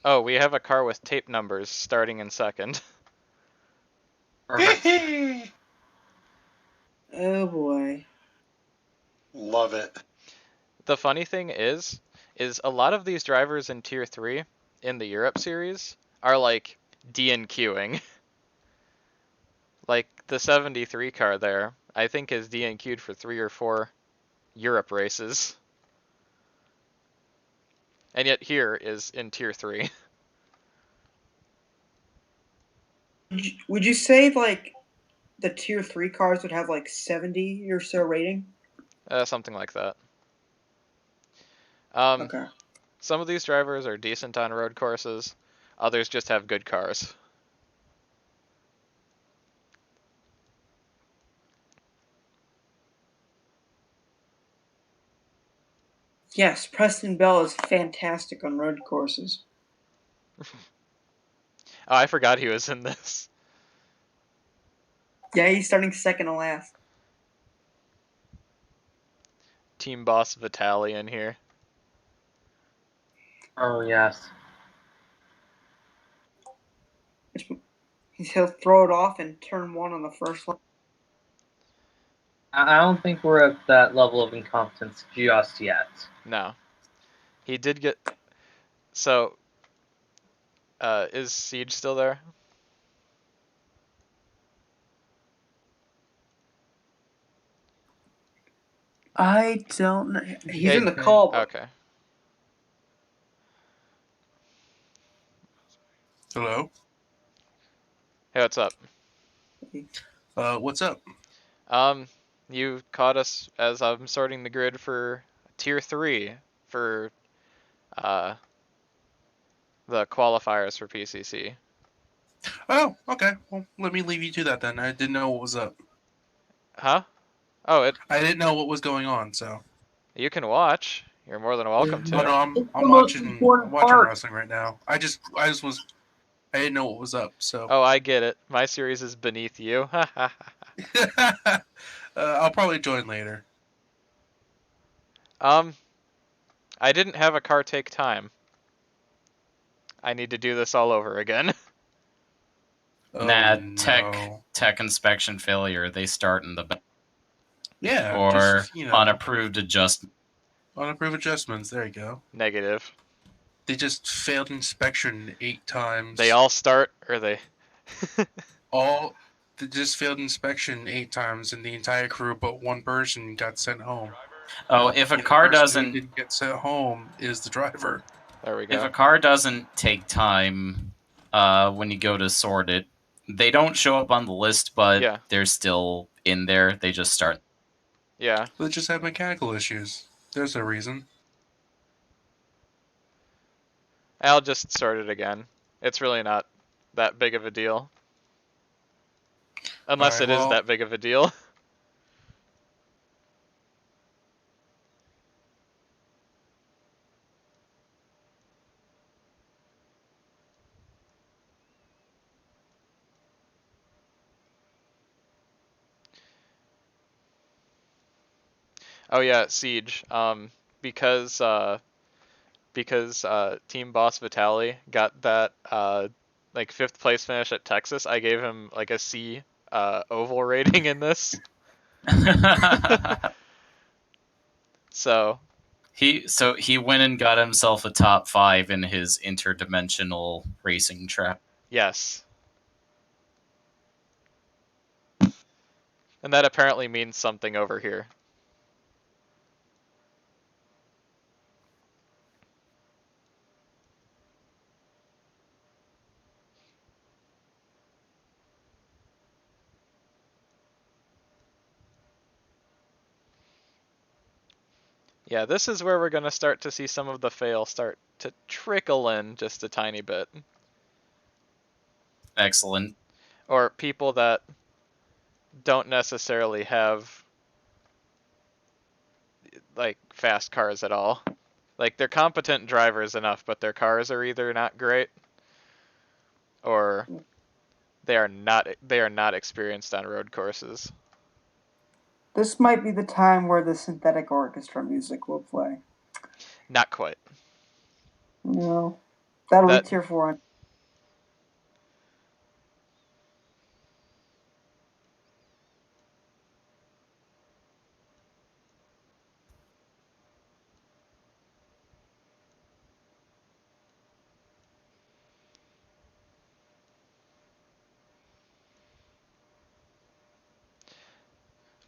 Oh, we have a car with tape numbers starting in second. Perfect. Oh boy. Love it. The funny thing is a lot of these drivers in Tier 3 in the Europe series are like DNQing. Like the 73 car there, I think is DNQ'd for 3 or 4 Europe races. And yet here is in Tier 3. Would you say like the tier 3 cars would have like 70 or so rating? Something like that. Um, Okay. some of these drivers are decent on road courses, others just have good cars. Yes, Preston Bell is fantastic on road courses. Oh, I forgot he was in this. Yeah, he's starting second to last. Team boss Vitaly in here. Oh yes. He'll throw it off in turn 1 on the first lap. I don't think we're at that level of incompetence just yet. No. He did get... So, is Siege still there? I don't know. He's Yeah, in the call, but okay. Hello. Hey, what's up? What's up? Um, you caught us as I'm sorting the grid for Tier 3 for uh, the qualifiers for PCC. Oh, okay. Well, let me leave you to that then. I didn't know what was up. Huh? Oh, I didn't know what was going on, so. you can watch. You're more than welcome Oh no, to. I'm It's the I'm most watching important watching part. wrestling right now. I didn't know what was up, so. Oh, I get it. My series is beneath you. I'll probably join later. um, I didn't have a car take time. I need to do this all over again. Oh Nah, no. tech inspection failure. They start in the back. Yeah, Or just unapproved adjustment. unapproved adjustments. There you go. Negative. They just failed inspection 8 times. They all start, or they. They just failed inspection 8 times, and the entire crew but one person got sent home. Oh, if a And the car person who doesn't didn't get sent home is the driver. There we if go. a car doesn't take time when you go to sort it, they don't show up on the list, but Yeah. they're still in there. They just start. Yeah. They just have mechanical issues. There's a reason. I'll just sort it again. It's really not that big of a deal. Unless Alright, it is well, that big of a deal. Oh yeah, Siege. Because Team Boss Vitali got that like 5th place finish at Texas, I gave him like a C oval rating in this. So he went and got himself a top 5 in his interdimensional racing track. yes. And that apparently means something over here. Yeah, this is where we're going to start to see some of the fail start to trickle in just a tiny bit. Excellent. Or people that don't necessarily have like fast cars at all. Like they're competent drivers enough, but their cars are either not great or they are not experienced on road courses. This might be the time where the synthetic orchestra music will play. Not quite. No, that'll That be tier 4.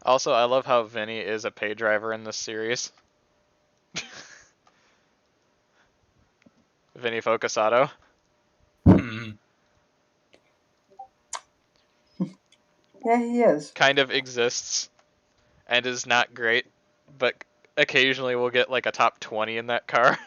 Also, I love how Vinny is a pay driver in this series. Vinny Focusato Yeah, he is. kind of exists and is not great, but occasionally will get like a top 20 in that car.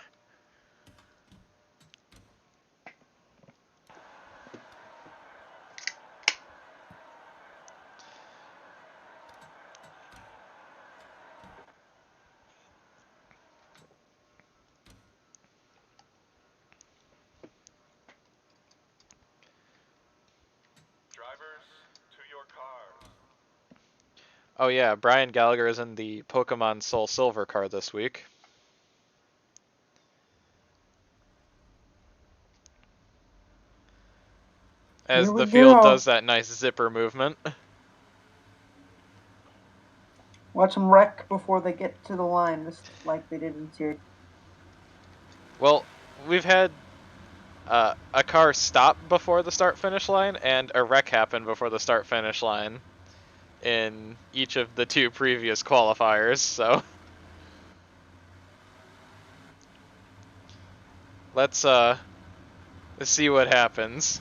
Drivers, to your cars. Oh yeah, Brian Gallagher is in the Pokemon Soul Silver car this week. As Here we the field go. does that nice zipper movement. Watch them wreck before they get to the line, just like they did in tier. Well, we've had a car stop before the start finish line and a wreck happen before the start finish line in each of the 2 previous qualifiers, so let's see what happens.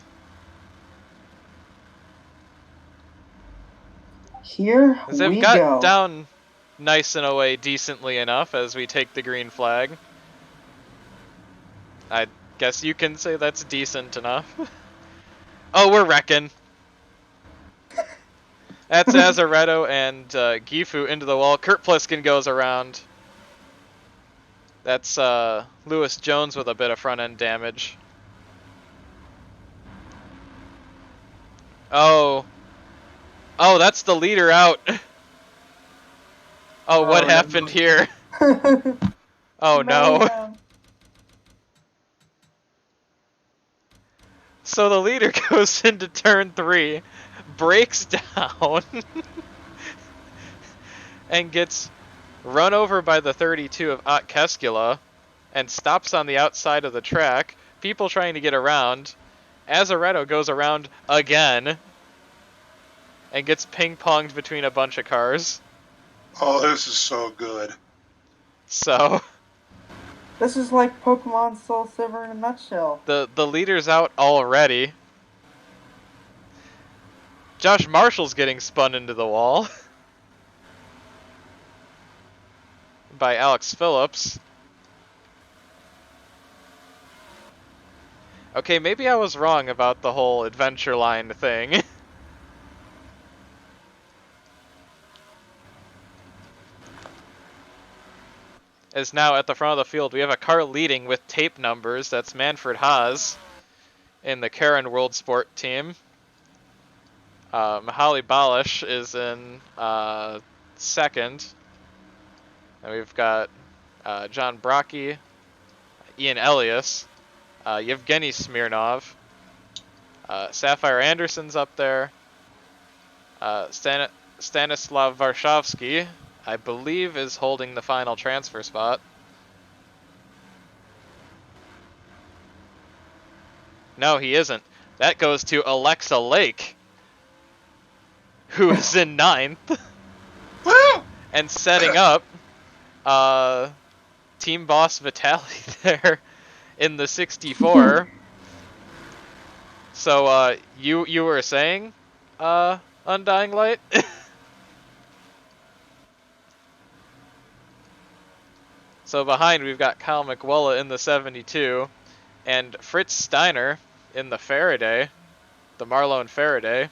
Here As they've we got go. down nice and away decently enough as we take the green flag. I guess you can say that's decent enough. Oh, we're wrecking. That's Azaretto and Gifu into the wall. Kurt Pliskin goes around. That's Lewis Jones with a bit of front end damage. Oh, that's the leader out. Oh, what happened here? Oh no. Mayhem. So the leader goes into turn 3, breaks down, and gets run over by the 32 of Ott Keskula, and stops on the outside of the track. People trying to get around. Azaretto goes around again, and gets ping-ponged between a bunch of cars. Oh, this is so good. So This is like Pokemon Soul Silver in a nutshell. the leader's out already. Josh Marshall's getting spun into the wall by Alex Phillips. Okay, maybe I was wrong about the whole adventure line thing. As now at the front of the field, we have a car leading with tape numbers. That's Manfred Haas in the Karen World Sport team. Mihaly Balish is in second. And we've got John Brocky, Ian Elias, Yevgeny Smirnov, Sapphire Anderson's up there, Stanislav Varshavsky, I believe, is holding the final transfer spot. No, he isn't. That goes to Alexa Lake, who is in 9th. And setting up Team Boss Vitaly there in the 64. So you were saying Undying Light? So behind we've got Kyle McWella in the 72 and Fritz Steiner in the Faraday, the Marlon Faraday.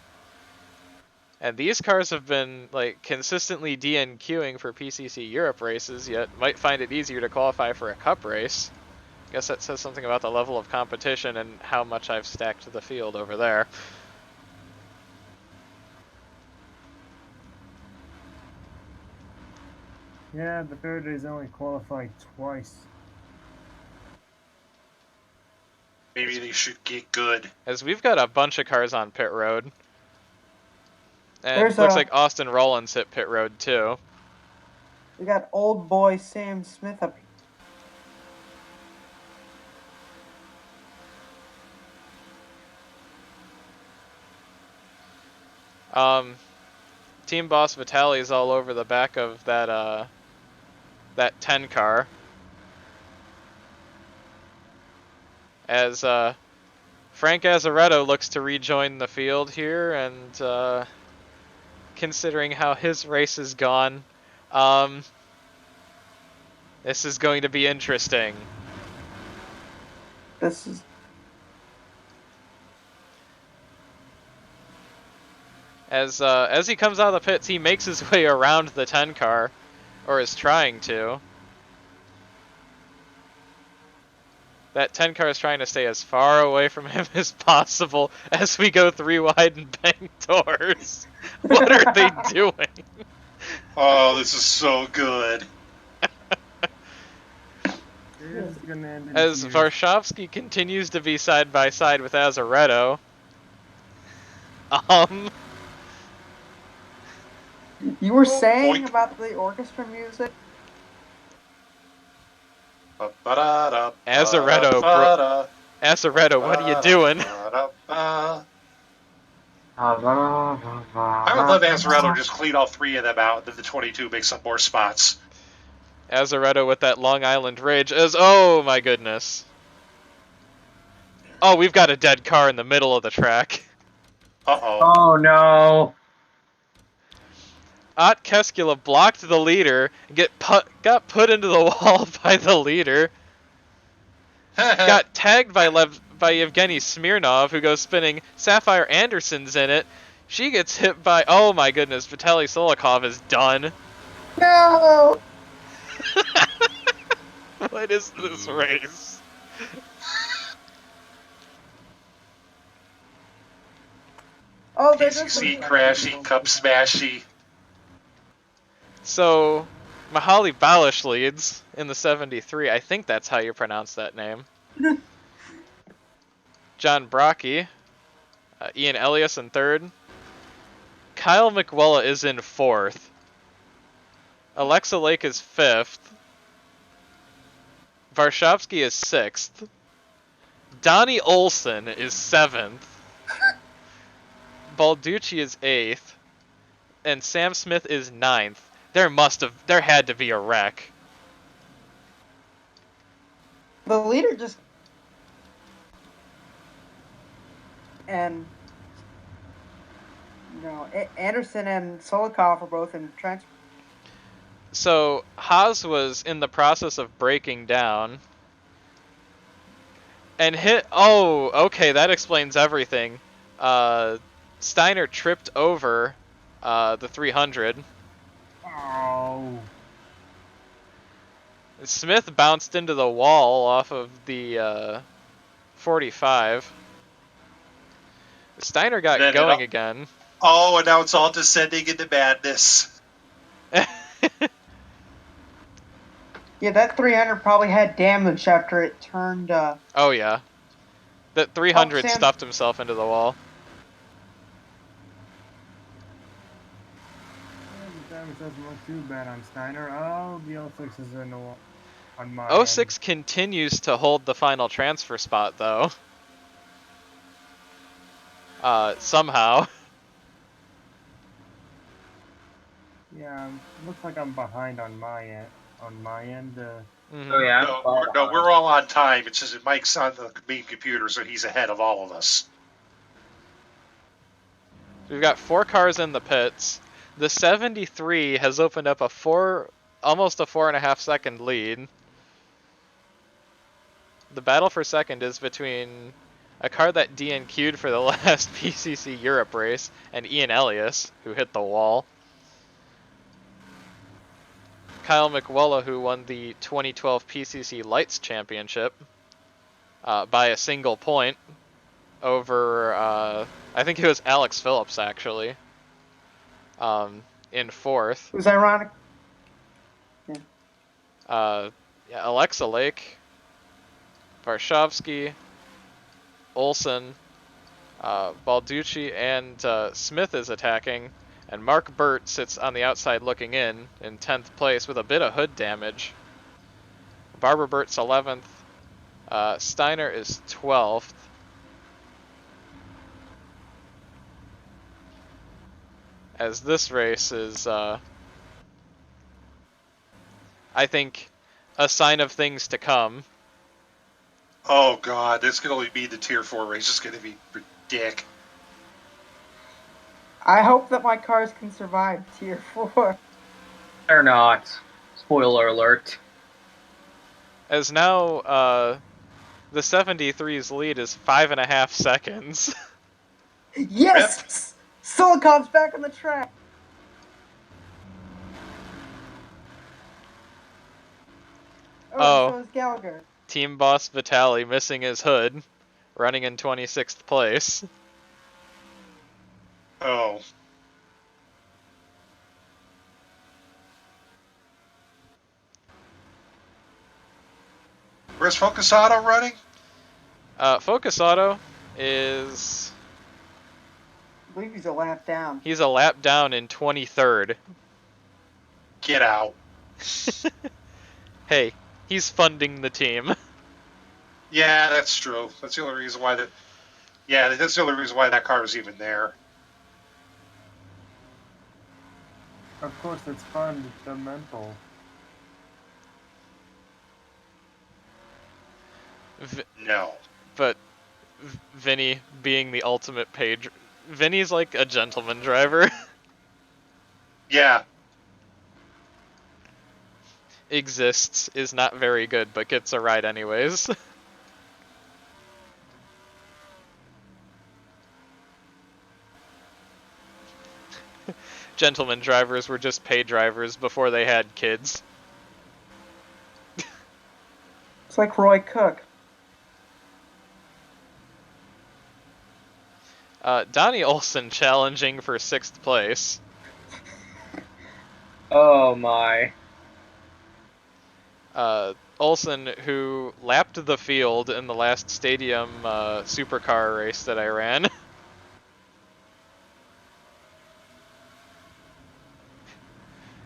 And these cars have been like consistently DNQing for PCC Europe races, yet might find it easier to qualify for a cup race. I guess that says something about the level of competition and how much I've stacked the field over there. Yeah, the Faraday's only qualified twice. Maybe they should get good. As we've got a bunch of cars on pit road. And There's looks a- like Austin Rollins hit pit road too. We got old boy Sam Smith up. Team Boss Vitaly's all over the back of that 10 car. As Frank Azaretto looks to rejoin the field here, and considering how his race has gone, this is going to be interesting. This is As he comes out of the pits, he makes his way around the 10 car, or is trying to. That 10 car is trying to stay as far away from him as possible as we go 3 wide and bang doors. What are they doing? Oh, this is so good. It's gonna end in As tears. Varshavsky continues to be side by side with Azaretto. You were saying Boink. about the orchestra music? Azaretto, bro. Azaretto, what are you doing? I would love Azaretto just clean all 3 of them out, and then the 22 makes up more spots. Azaretto with that Long Island Rage as, oh my goodness. Oh, we've got a dead car in the middle of the track. Uh-oh. Oh no. Ott Keskula blocked the leader, and got put into the wall by the leader. Got tagged by Yevgeny Smirnov, who goes spinning. Sapphire Anderson's in it. She gets hit by, oh my goodness, Vitaly Solikov is done. No! What is this race? Oh, there goes PCC the crashy, cup smashy. So, Mihaly Balish leads in the 73. I think that's how you pronounce that name. John Brocky, Ian Elias in third. Kyle McWella is in fourth. Alexa Lake is fifth. Varshavsky is sixth. Donnie Olson is seventh. Balducci is eighth. And Sam Smith is ninth. There had to be a wreck. The leader just and Anderson and Solikov are both in transfer. So Haas was in the process of breaking down and hit. Oh, okay, that explains everything. Steiner tripped over the 300. Oh. Smith bounced into the wall off of the 45. Steiner got going again. Oh, and now it's all descending into madness. Yeah, that 300 probably had damage after it turned. Oh yeah, that 300 Sam. stuffed himself into the wall. The damage doesn't look too bad on Steiner. Oh, the 06 is in the wall on my Oh 06 continues to hold the final transfer spot though. Somehow. Yeah, looks like I'm behind on my end. Oh yeah. No, we're all on time. It's just that Mike's on the main computer, so he's ahead of all of us. We've got 4 cars in the pits. The 73 has opened up almost a 4.5 second lead. The battle for second is between a car that DNQ'd for the last PCC Europe race and Ian Elias, who hit the wall. Kyle McWella, who won the 2012 PCC Lights Championship by a single point over, I think it was Alex Phillips, actually, in fourth. It was ironic. Yeah, Alexa Lake, Varshavsky, Olson, Balducci, and Smith is attacking. And Mark Burt sits on the outside looking in 10th place with a bit of hood damage. Barbara Burt's 11th. Steiner is 12th. As this race is, I think, a sign of things to come. Oh god, this can only be the Tier 4 race. It's going to be ridiculous. I hope that my cars can survive Tier 4. They're not. Spoiler alert. As now, the 73's lead is 5.5 seconds. Yes! Solikov's back on the track. Oh. So is Gallagher. Team boss Vitaly missing his hood, running in 26th place. Oh. Where's Focus Auto running? Focus Auto is... I believe he's a lap down. He's a lap down in 23rd. Get out. Hey, he's funding the team. Yeah, that's true. That's the only reason why that's the only reason why that car is even there. Of course, it's fundamental. No. But Vinny being the ultimate page... Vinny's like a gentleman driver. Yeah. Exists, is not very good, but gets a ride anyways. gentlemen drivers were just pay drivers before they had kids. It's like Roy Cook. Donnie Olson challenging for 6th place. Oh my. Olson, who lapped the field in the last stadium supercar race that I ran.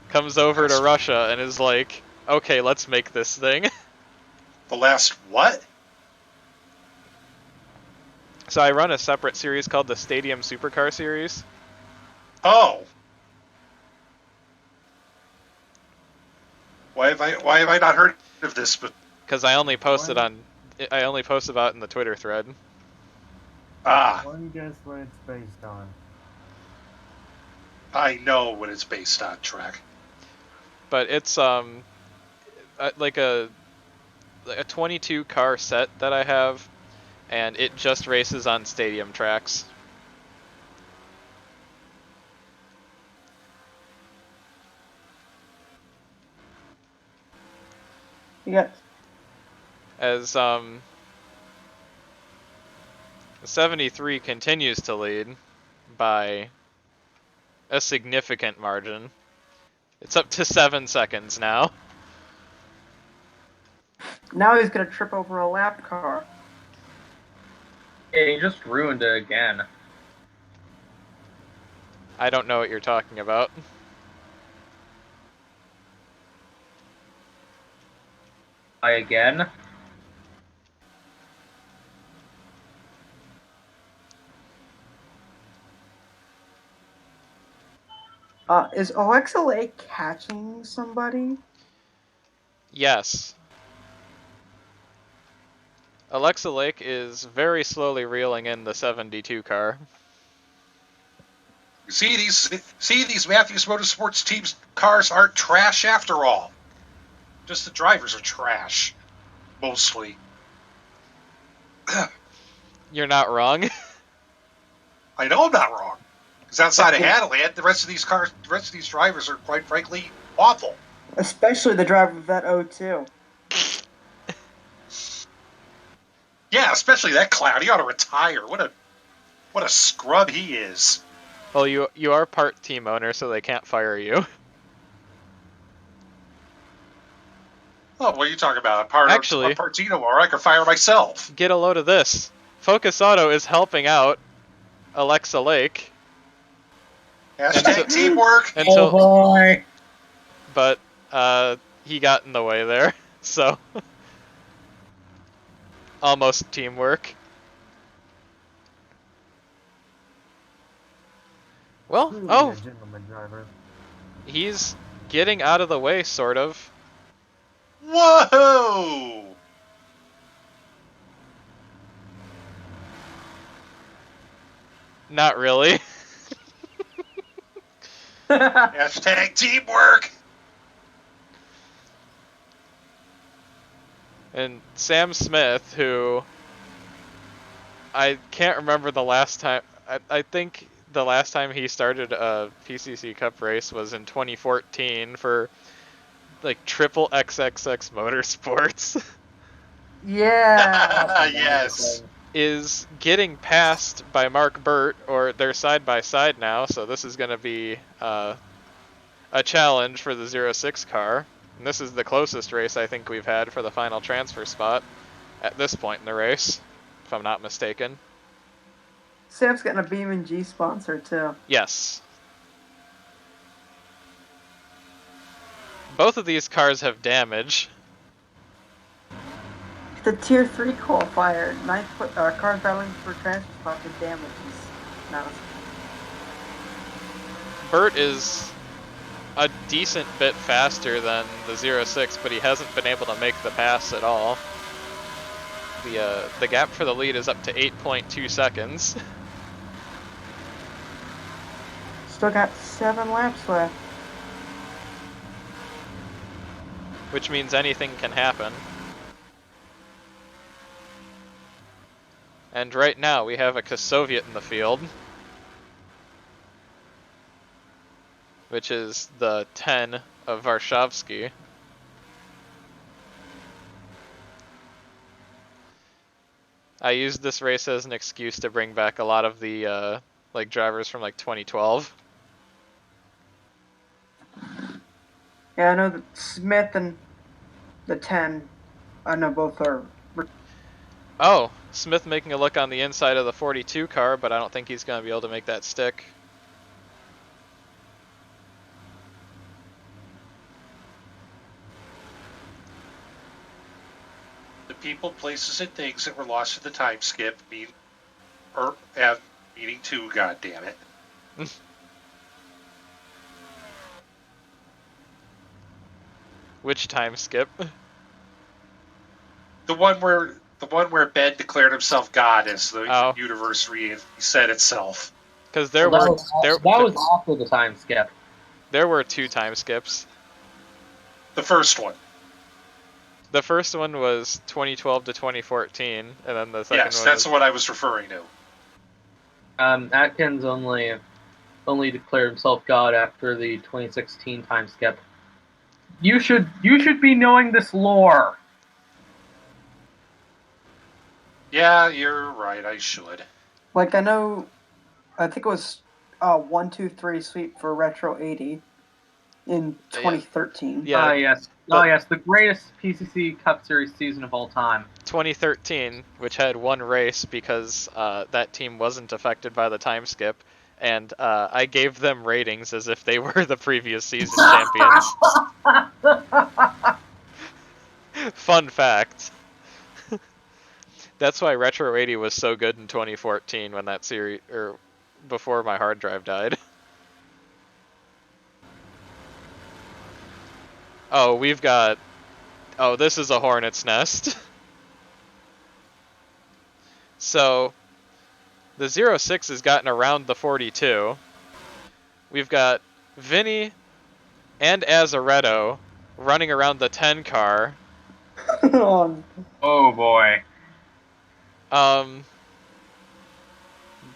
Comes over to Russia and is like, okay, let's make this thing. The last what? So I run a separate series called the Stadium Supercar Series. Oh. Why have I not heard of this? But Because I only posted about it in the Twitter thread. One guess what it's based on. I know what it's based on, Trek. But it's like a 22 car set that I have, and it just races on stadium tracks. Yes. As 73 continues to lead by a significant margin. It's up to 7 seconds now. Now he's gonna trip over a lap car. Yeah, he just ruined it again. I don't know what you're talking about. Again? Is Alexa Lake catching somebody? Yes. Alexa Lake is very slowly reeling in the 72 car. See these Matthews Motorsports teams cars aren't trash after all. Just the drivers are trash, mostly. You're not wrong. I know I'm not wrong. Because outside of Hadley, the rest of these drivers are quite frankly awful. Especially the driver of that 02. Yeah, especially that clown. He ought to retire. What a scrub he is. Well, you are part team owner, so they can't fire you. Oh, what are you talking about? I'm Actually, part Partino, or I can fire myself. Get a load of this. Focus Auto is helping out Alexa Lake. Hashtag teamwork. Oh boy. But he got in the way there, so almost teamwork. Well, Truly a gentleman driver. He's getting out of the way, sort of. Whoa! Not really. Hashtag teamwork. And Sam Smith, who I can't remember the last time. I think the last time he started a PCC Cup race was in 2014 for like triple XXX Motorsports. Yeah. Yes. Is getting passed by Mark Burt, or they're side by side now, so this is going to be a challenge for the 06 car. And this is the closest race I think we've had for the final transfer spot at this point in the race, if I'm not mistaken. Sam's getting a Beam and G sponsor too. Yes. Both of these cars have damage. The Tier 3 qualifier, cars battling for transfer spot with damage is not. Burt is a decent bit faster than the 06, but he hasn't been able to make the pass at all. The gap for the lead is up to 8.2 seconds. Still got 7 laps left. Which means anything can happen. And right now we have a Soviet in the field. which is the 10 of Varshavsky. I used this race as an excuse to bring back a lot of the like drivers from like 2012. Yeah, I know that Smith and the 10, I know both are. Oh, Smith making a look on the inside of the 42 car, but I don't think he's going to be able to make that stick. The people, places, and things that were lost to the time skip mean, meaning 2, God damn it. Which time skip? The one where Ben declared himself God as the Oh. universe reset itself. Because That was after the time skip. There were 2 time skips. The first one. The first one was 2012 to 2014, and then the second one. Yes, that's what I was referring to. Atkins only declared himself God after the 2016 time skip. You should be knowing this lore. Yeah, you're right. I should. Like, I think it was 1, 2, 3 sweep for Retro 80 in 2013. Yeah. Yes. Yes, the greatest PCC Cup Series season of all time. 2013, which had 1 race because that team wasn't affected by the time skip, and I gave them ratings as if they were the previous season champions. Fun fact. That's why Retro 80 was so good in 2014 when that series, or before my hard drive died. Oh, we've got... Oh, this is a hornet's nest. So, the 06 has gotten around the 42. We've got Vinny and Azaretto running around the 10 car. Oh boy.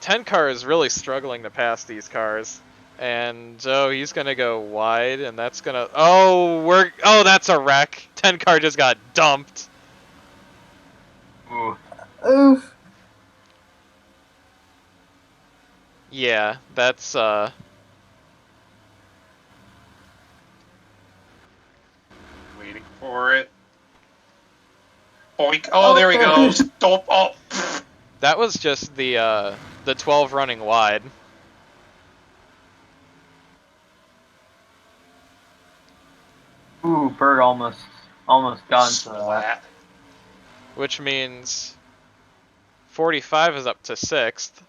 10 car is really struggling to pass these cars. And he's gonna go wide, and that's gonna that's a wreck. 10 car just got dumped. Ooh. Oof. Yeah, that's Waiting for it. Boink. Oh, there he goes. Don't. Oh. That was just the 12 running wide. Ooh, Bird almost got into that. Which means 45 is up to 6th.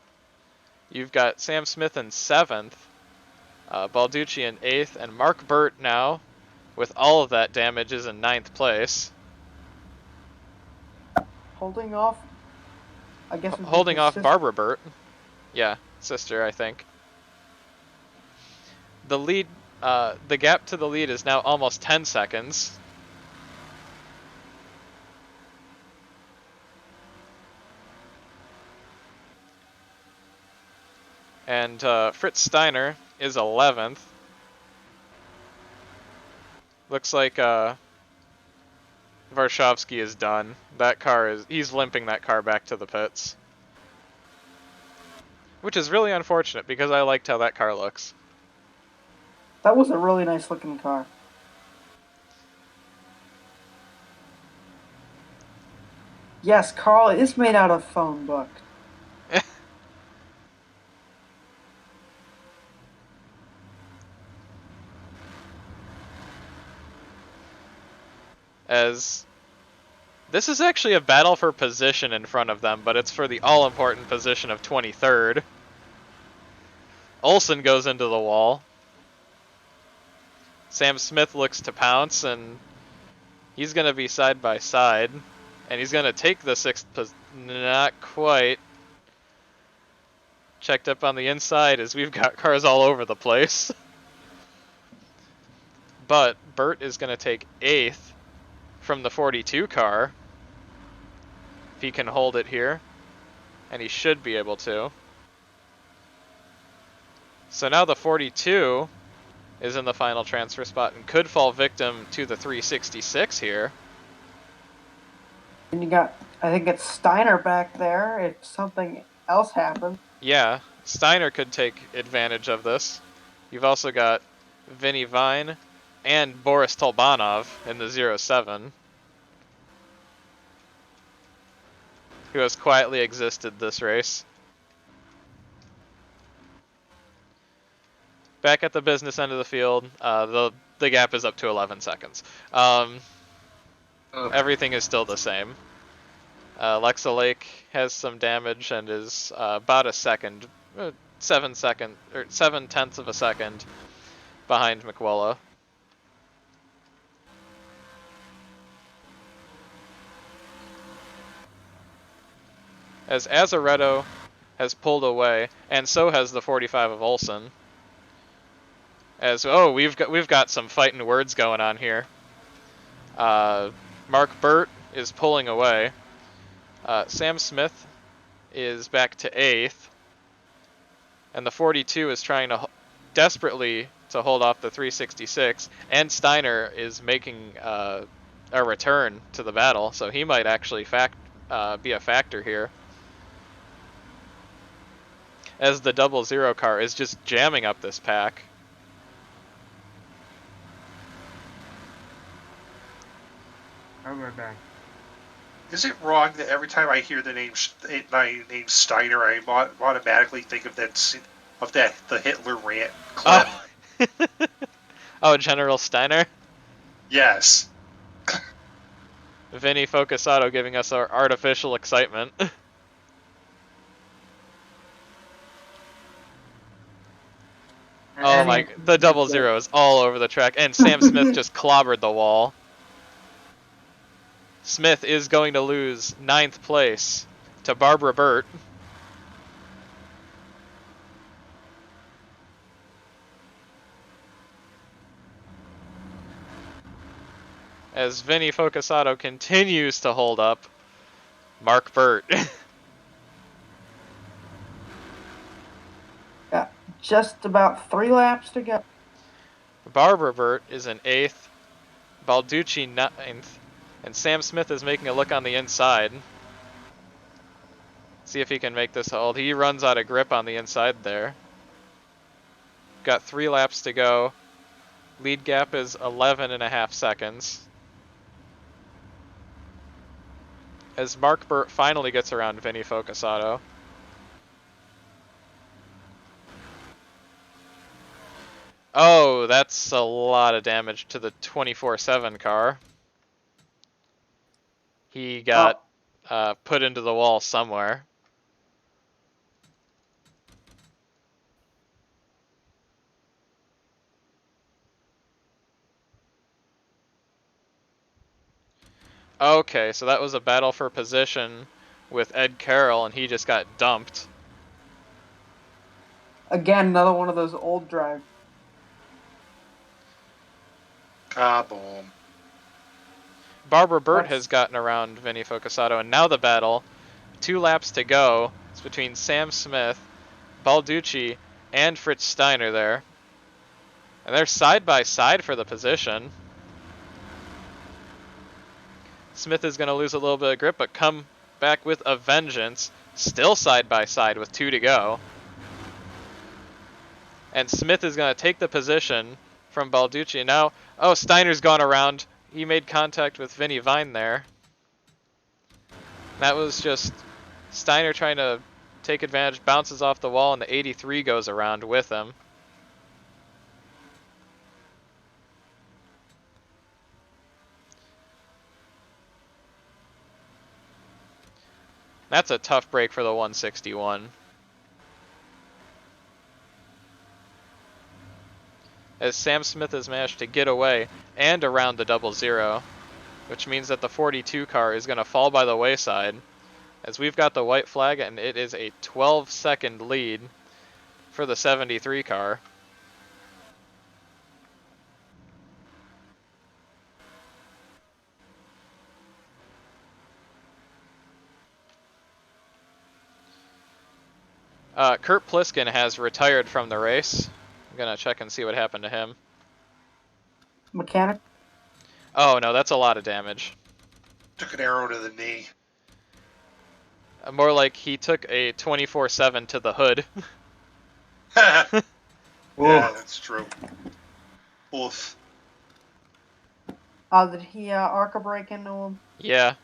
You've got Sam Smith in 7th, Balducci in 8th, and Mark Burt now, with all of that damage, is in 9th place. Holding off, I guess. Holding off Barbara Burt. Yeah, sister, I think. The lead, the gap to the lead is now almost 10 seconds. And Fritz Steiner is 11th. Looks like Varshavsky is done. He's limping that car back to the pits. Which is really unfortunate because I liked how that car looks. That was a really nice looking car. Yes, Carl is made out of phone book. As this is actually a battle for position in front of them, but it's for the all-important position of 23rd. Olsen goes into the wall. Sam Smith looks to pounce, and he's going to be side by side. And he's going to take the 6th position. Not quite. Checked up on the inside as we've got cars all over the place. But Burt is going to take 8th from the 42 car. If he can hold it here. And he should be able to. So now the 42 is in the final transfer spot and could fall victim to the 366 here. And you got, I think it's Steiner back there if something else happens. Yeah, Steiner could take advantage of this. You've also got Vinny Vine and Boris Tolbanov in the 07, who has quietly existed this race. Back at the business end of the field, the gap is up to 11 seconds. Everything is still the same. Lexa Lake has some damage and is about a second, 7/10 of a second behind McWella. As Azaretto has pulled away, and so has the 45 of Olsen. As we've got some fighting words going on here. Mark Burt is pulling away. Sam Smith is back to 8th, and the 42 is trying to desperately to hold off the 366, and Steiner is making a return to the battle, so he might actually be a factor here. As the 00 car is just jamming up this pack. I'll be right back. Is it wrong that every time I hear the name Steiner, I automatically think of the Hitler rant clip? Oh, oh, General Steiner? Yes. Vinny Focusato giving us our artificial excitement. Oh my, the 00 is all over the track, and Sam Smith just clobbered the wall. Smith is going to lose 9th place to Barbara Burt. As Vinny Focusato continues to hold up Mark Burt. Yeah, just about 3 laps to go. Barbara Burt is in 8th, Balducci 9th, and Sam Smith is making a look on the inside. See if he can make this hold. He runs out of grip on the inside there. Got 3 laps to go. Lead gap is 11.5 seconds. As Mark Burt finally gets around Vinny Focusato. Oh, that's a lot of damage to the 24/7 car. He got put into the wall somewhere. Okay, so that was a battle for position with Ed Carroll, and he just got dumped. Again, another one of those old drives. Kaboom. Barbara Burt has gotten around Vinny Focusato, and now the battle, 2 laps to go. It's between Sam Smith, Balducci, and Fritz Steiner there. And they're side by side for the position. Smith is going to lose a little bit of grip, but come back with a vengeance. Still side by side with 2 to go. And Smith is going to take the position from Balducci. Now, oh, Steiner's gone around. He made contact with Vinny Vine there. That was just Steiner trying to take advantage, bounces off the wall, and the 83 goes around with him. That's a tough break for the 161. As Sam Smith has managed to get away and around the 00, which means that the 42 car is going to fall by the wayside, as we've got the white flag, and it is a 12-second lead for the 73 car. Kurt Pliskin has retired from the race. I'm going to check and see what happened to him. Mechanic. Oh no, that's a lot of damage. Took an arrow to the knee. More like he took a 24/7 to the hood. Yeah, Oof. that's true. Oof. Did he arc a break into him? Yeah.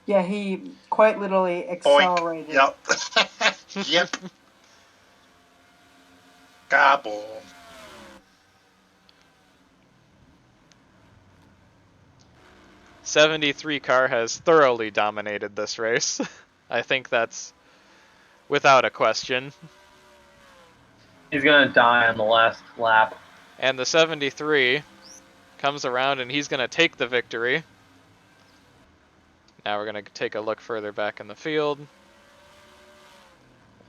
Yeah, he quite literally Oink. accelerated. Yep. Yep. Gobble. '73 car has thoroughly dominated this race. I think that's without a question. He's gonna die on the last lap. And the 73 comes around and he's going to take the victory. Now we're going to take a look further back in the field.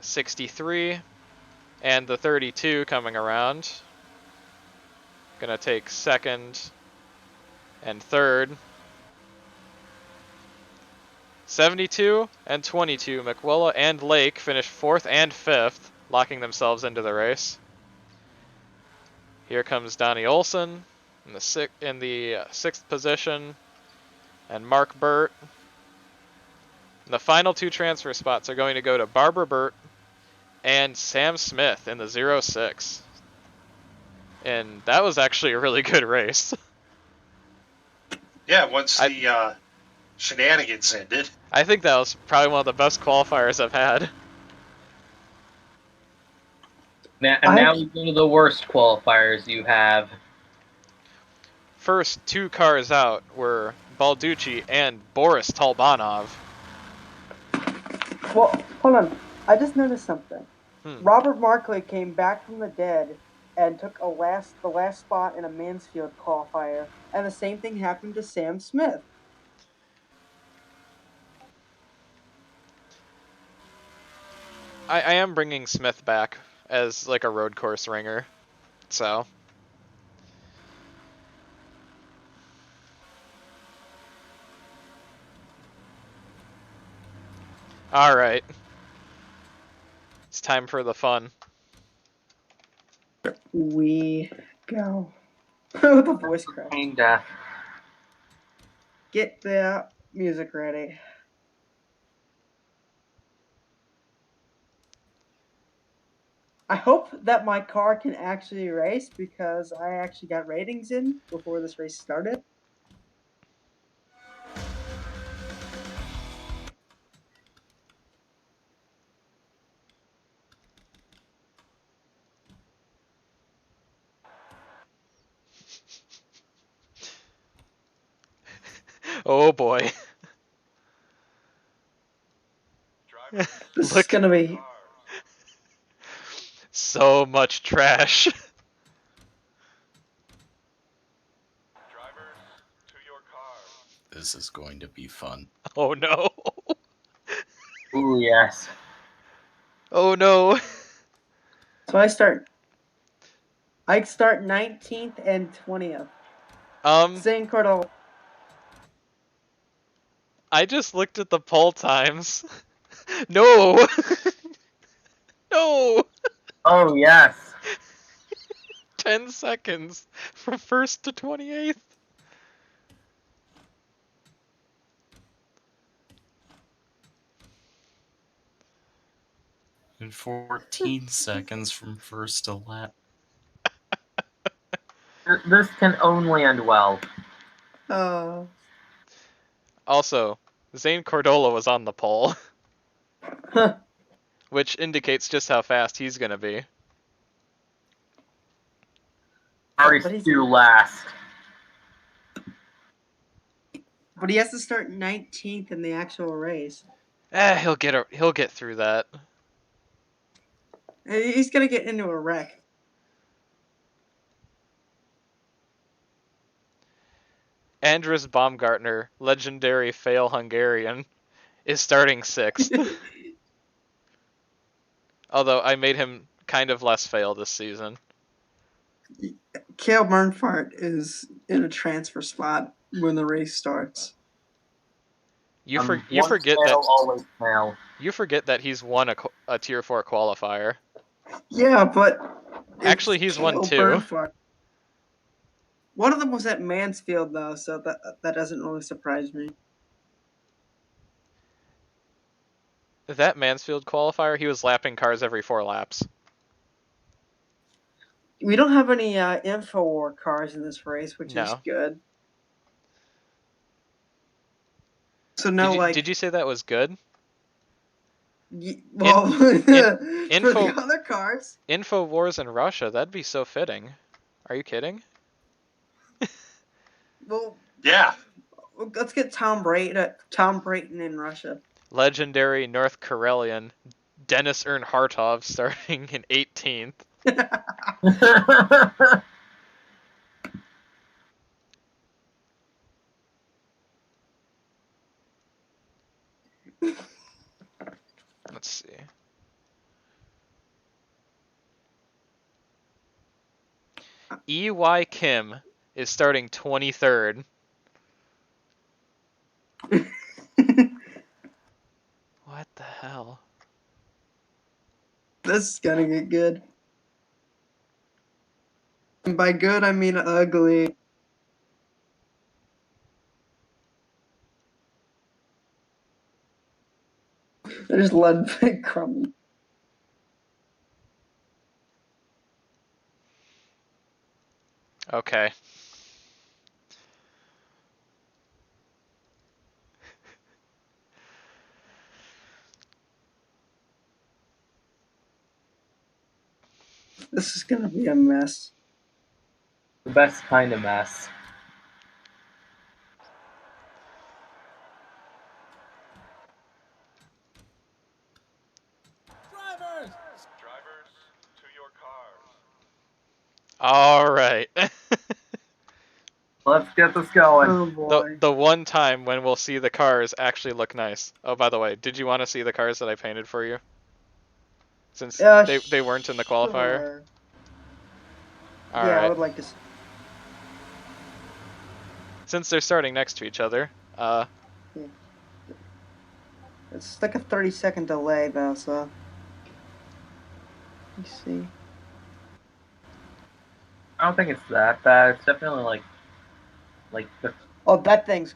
63 and the 32 coming around. Going to take second and third. 72 and 22, McWilla and Lake finish 4th and 5th, locking themselves into the race. Here comes Donnie Olson in the 6th position, and Mark Burt. The final 2 transfer spots are going to go to Barbara Burt and Sam Smith in the 06. And that was actually a really good race. Yeah, once the shenanigans ended. I think that was probably one of the best qualifiers I've had. Now we go to the worst qualifiers you have. First 2 cars out were Balducci and Boris Talbanov. Well, hold on. I just noticed something. Hmm. Robert Markley came back from the dead and took the last spot in a Mansfield qualifier, and the same thing happened to Sam Smith. I am bringing Smith back as like a road course ringer, so. Alright. It's time for the fun. We go. With the voice crack. Pain death. Get the music ready. I hope that my car can actually race because I actually got ratings in before this race started. Oh boy. This is gonna be so much trash. Drivers, to your cars. This is going to be fun. Oh no. Ooh, yes. Oh no. so I start 19th and 20th. Zane Cordell. I just looked at the poll times. No. No. Oh, yes. 10 seconds from 1st to 28th. In 14 seconds from first to lap. This can only end well. Also, Zane Cordola was on the pole, which indicates just how fast he's gonna be. Race to last. But he has to start 19th in the actual race. He'll get through that. He's gonna get into a wreck. Andras Baumgartner, legendary fail Hungarian, is starting 6th. Although I made him kind of less fail this season. Cale Bernhardt is in a transfer spot when the race starts. You forget that always fail. You forget that he's won a Tier 4 qualifier. Yeah, but Actually, it's he's won Kale 2. Burnfuck. One of them was at Mansfield though, so that doesn't really surprise me. That Mansfield qualifier, he was lapping cars every 4 laps. We don't have any InfoWar cars in this race, which is No. good. So no, Did you say that was good? Well, for Info- the other cars. InfoWars in Russia, that'd be so fitting. Are you kidding? Well, Yeah. let's get Tom Brayton in Russia. Legendary North Karelian Dennis Earnhardtov starting in 18th. Let's see. EY Kim is starting 23rd. What the hell? This is gonna get good. And by good, I mean ugly. There's Ludwig Crummy. Okay. This is gonna be a mess. The best kind of mess. Drivers, to your cars. All right. Let's get this going. Oh boy. the one time when we'll see the cars actually look nice. Oh, by the way, did you want to see the cars that I painted for you? Since they weren't in the qualifier. Sure. All yeah, right. I would like to. Since they're starting next to each other, It's like a 30-second delay though, so. Let me see. I don't think it's that bad. It's definitely like the. Oh, that thing's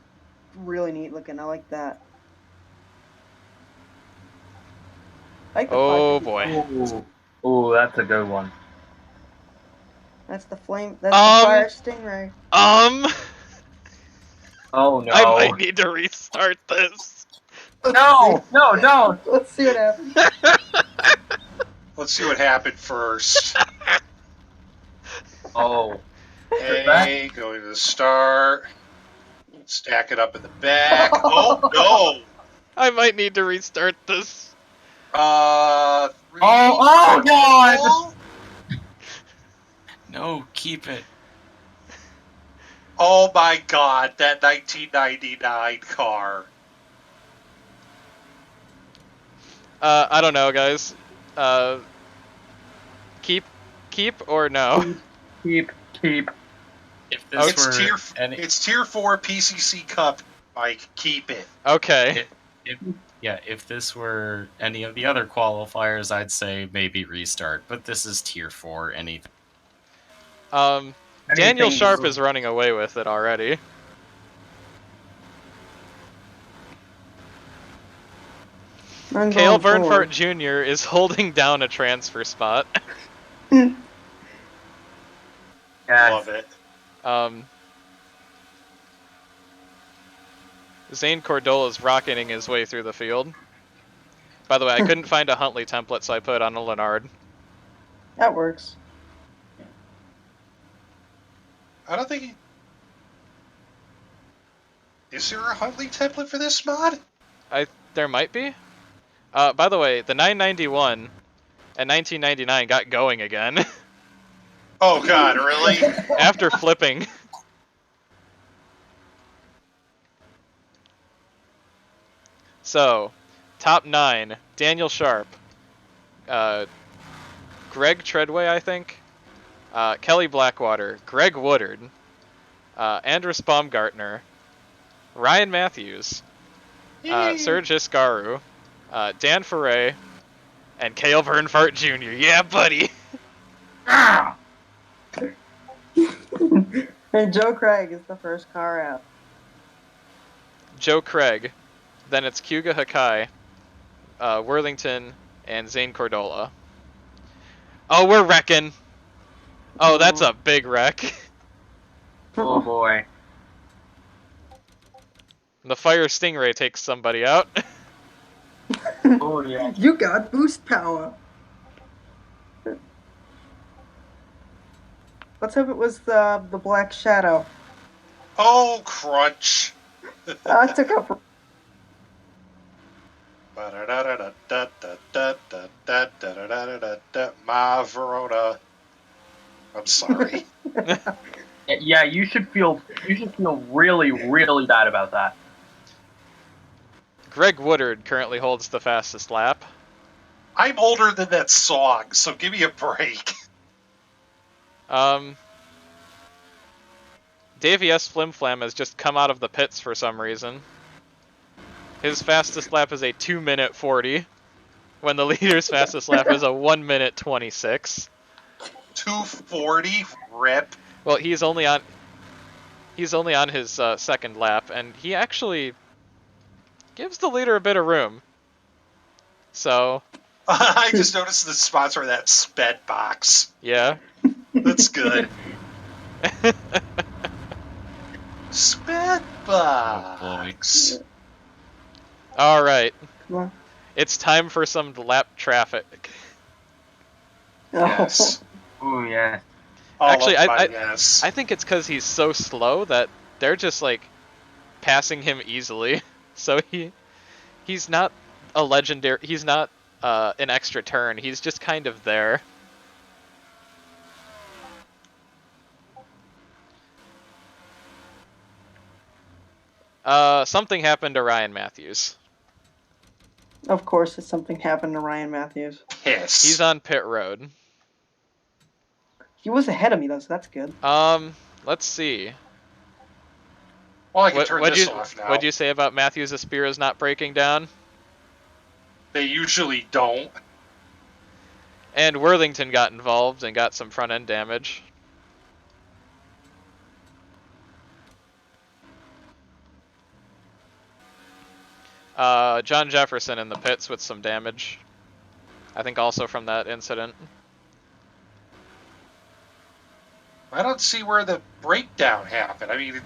really neat looking. I like that. I like the oh 550. boy. Ooh, that's a good one. That's the flame. That's the fire stingray. Oh no! I might need to restart this. No, don't. Let's see what happens. Let's see what happened first. Oh. Hey, going to the start. Stack it up in the back. Oh no! I might need to restart this. Oh God! No, keep it. Oh my god, that 1999 car. I don't know, guys. Keep or no? Keep. If this It's were it's tier 4 PCC Cup, Mike. Keep it. Okay. if this were any of the other qualifiers, I'd say maybe restart. But this is tier 4. Anything. Daniel Sharp is running away with it already. Cale Bernhardt Jr. is holding down a transfer spot. Love it. Zane Cordola is rocketing his way through the field. By the way, I couldn't find a Huntley template, so I put it on a Lennard. That works. I don't think. Is there a Huntley template for this mod? There might be. By the way, the 991 and 1999 got going again. Oh god, really? After flipping. So, top 9, Daniel Sharp, Greg Treadway, I think, Kelly Blackwater, Greg Woodard, Andrus Baumgartner, Ryan Matthews, Serge Iscaru, Dan Foray, and Cale Bernfart Jr. Yeah, buddy. Ah! And Joe Craig is the first car out. Joe Craig. Then it's Kyuga Hakai, Worthington, and Zane Cordola. Oh, we're wrecking. Oh, that's a big wreck. Oh boy. The Fire Stingray takes somebody out. Oh yeah. You got boost power. Let's hope it was the Black Shadow. Oh, crunch. I took up. My Verona. I'm sorry. Yeah, you should feel really, really bad about that. Greg Woodard currently holds the fastest lap. I'm older than that song, so give me a break. Davey S. Flimflam has just come out of the pits for some reason. His fastest lap is a 2-minute 40, when the leader's fastest lap is a 1-minute 26. 240 rip. Well, he's only on his second lap, and he actually gives the leader a bit of room. So I just noticed the sponsor of that sped box. yeah. That's good. Sped box. All right. Come on. It's time for some lap traffic. Yes. Oh yeah. Actually, yes. I think it's because he's so slow that they're just like passing him easily. So he's not a legendary. He's not an extra turn. He's just kind of there. Something happened to Ryan Matthews. Of course, something happened to Ryan Matthews. Piss. He's on pit road. He was ahead of me though, so that's good. Let's see. Well, I can turn this off now. What'd you say about Matthews' Aspiras not breaking down? They usually don't. And Worthington got involved and got some front end damage. John Jefferson in the pits with some damage. I think also from that incident. I don't see where the breakdown happened. I mean, it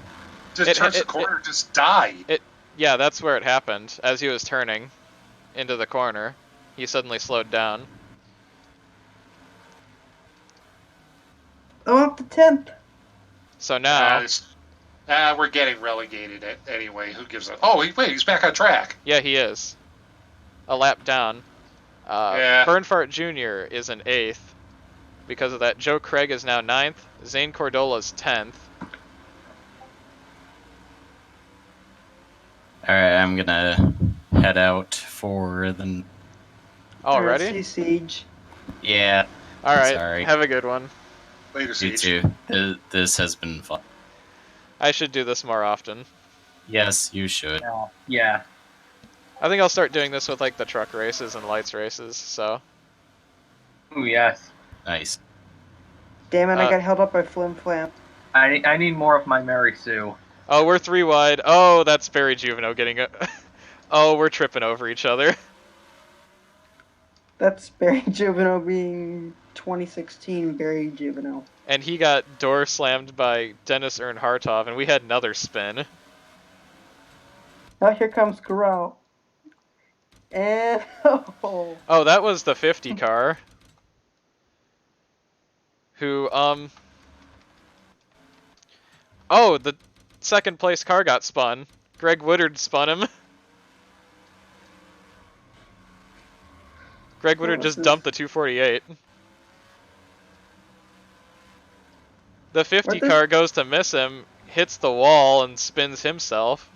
just turns the corner, just died. Yeah, that's where it happened. As he was turning into the corner, he suddenly slowed down. Oh, up to 10th. So now... we're getting relegated anyway. Who gives a... Oh, wait, he's back on track. Yeah, he is. A lap down. Bernfart Jr. is in 8th. Because of that, Joe Craig is now 9th. Zane Cordola's 10th. Alright, I'm gonna head out for the... Already? Siege. Yeah. Alright, sorry. have a good one. Later, You Siege. too. This has been fun. I should do this more often. Yes, you should. Yeah. I think I'll start doing this with like the truck races and lights races, so... Ooh yes. Nice. Damn it, I got held up by Flim Flam. I need more of my Mary Sue. Oh, we're 3 wide. Oh, that's Barry Juveno getting a... Oh, we're tripping over each other. That's Barry Juveno being 2016 Barry Juveno. And he got door slammed by Dennis Earnhardtov, and we had another spin. Oh, here comes Corral. And... Oh, Oh, that was the 50 car. Who, Oh, the second place car got spun. Greg Woodard spun him. Greg Woodard just dumped the 248. The 50 car goes to miss him, hits the wall, and spins himself.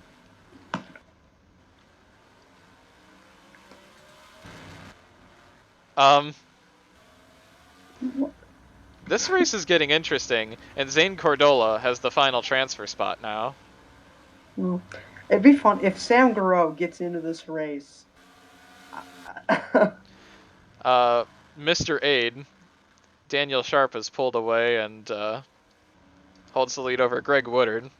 This race is getting interesting, and Zane Cordola has the final transfer spot now. It'd be fun if Sam Garreau gets into this race. Mr. Aid, Daniel Sharp is pulled away and holds the lead over Greg Woodard.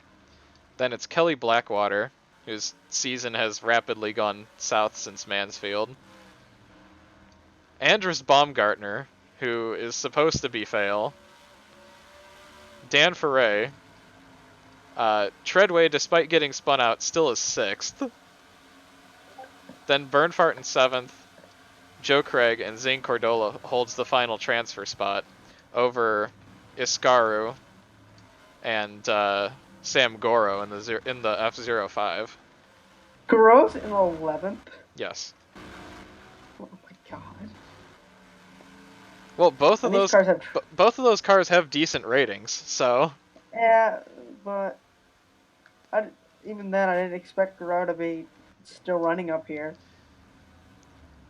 Then it's Kelly Blackwater, whose season has rapidly gone south since Mansfield. Andrus Baumgartner, who is supposed to be fail. Dan Ferre. Treadway, despite getting spun out, still is 6th. Then Bernfart in 7th. Joe Craig and Zane Cordola holds the final transfer spot over Iscaru and Sam Goro in the F05. Garreau's in 11th. Yes. Oh my god. Well, both of And these those cars have. both of those cars have decent ratings, so Yeah, but even then, I didn't expect Garreau to be still running up here.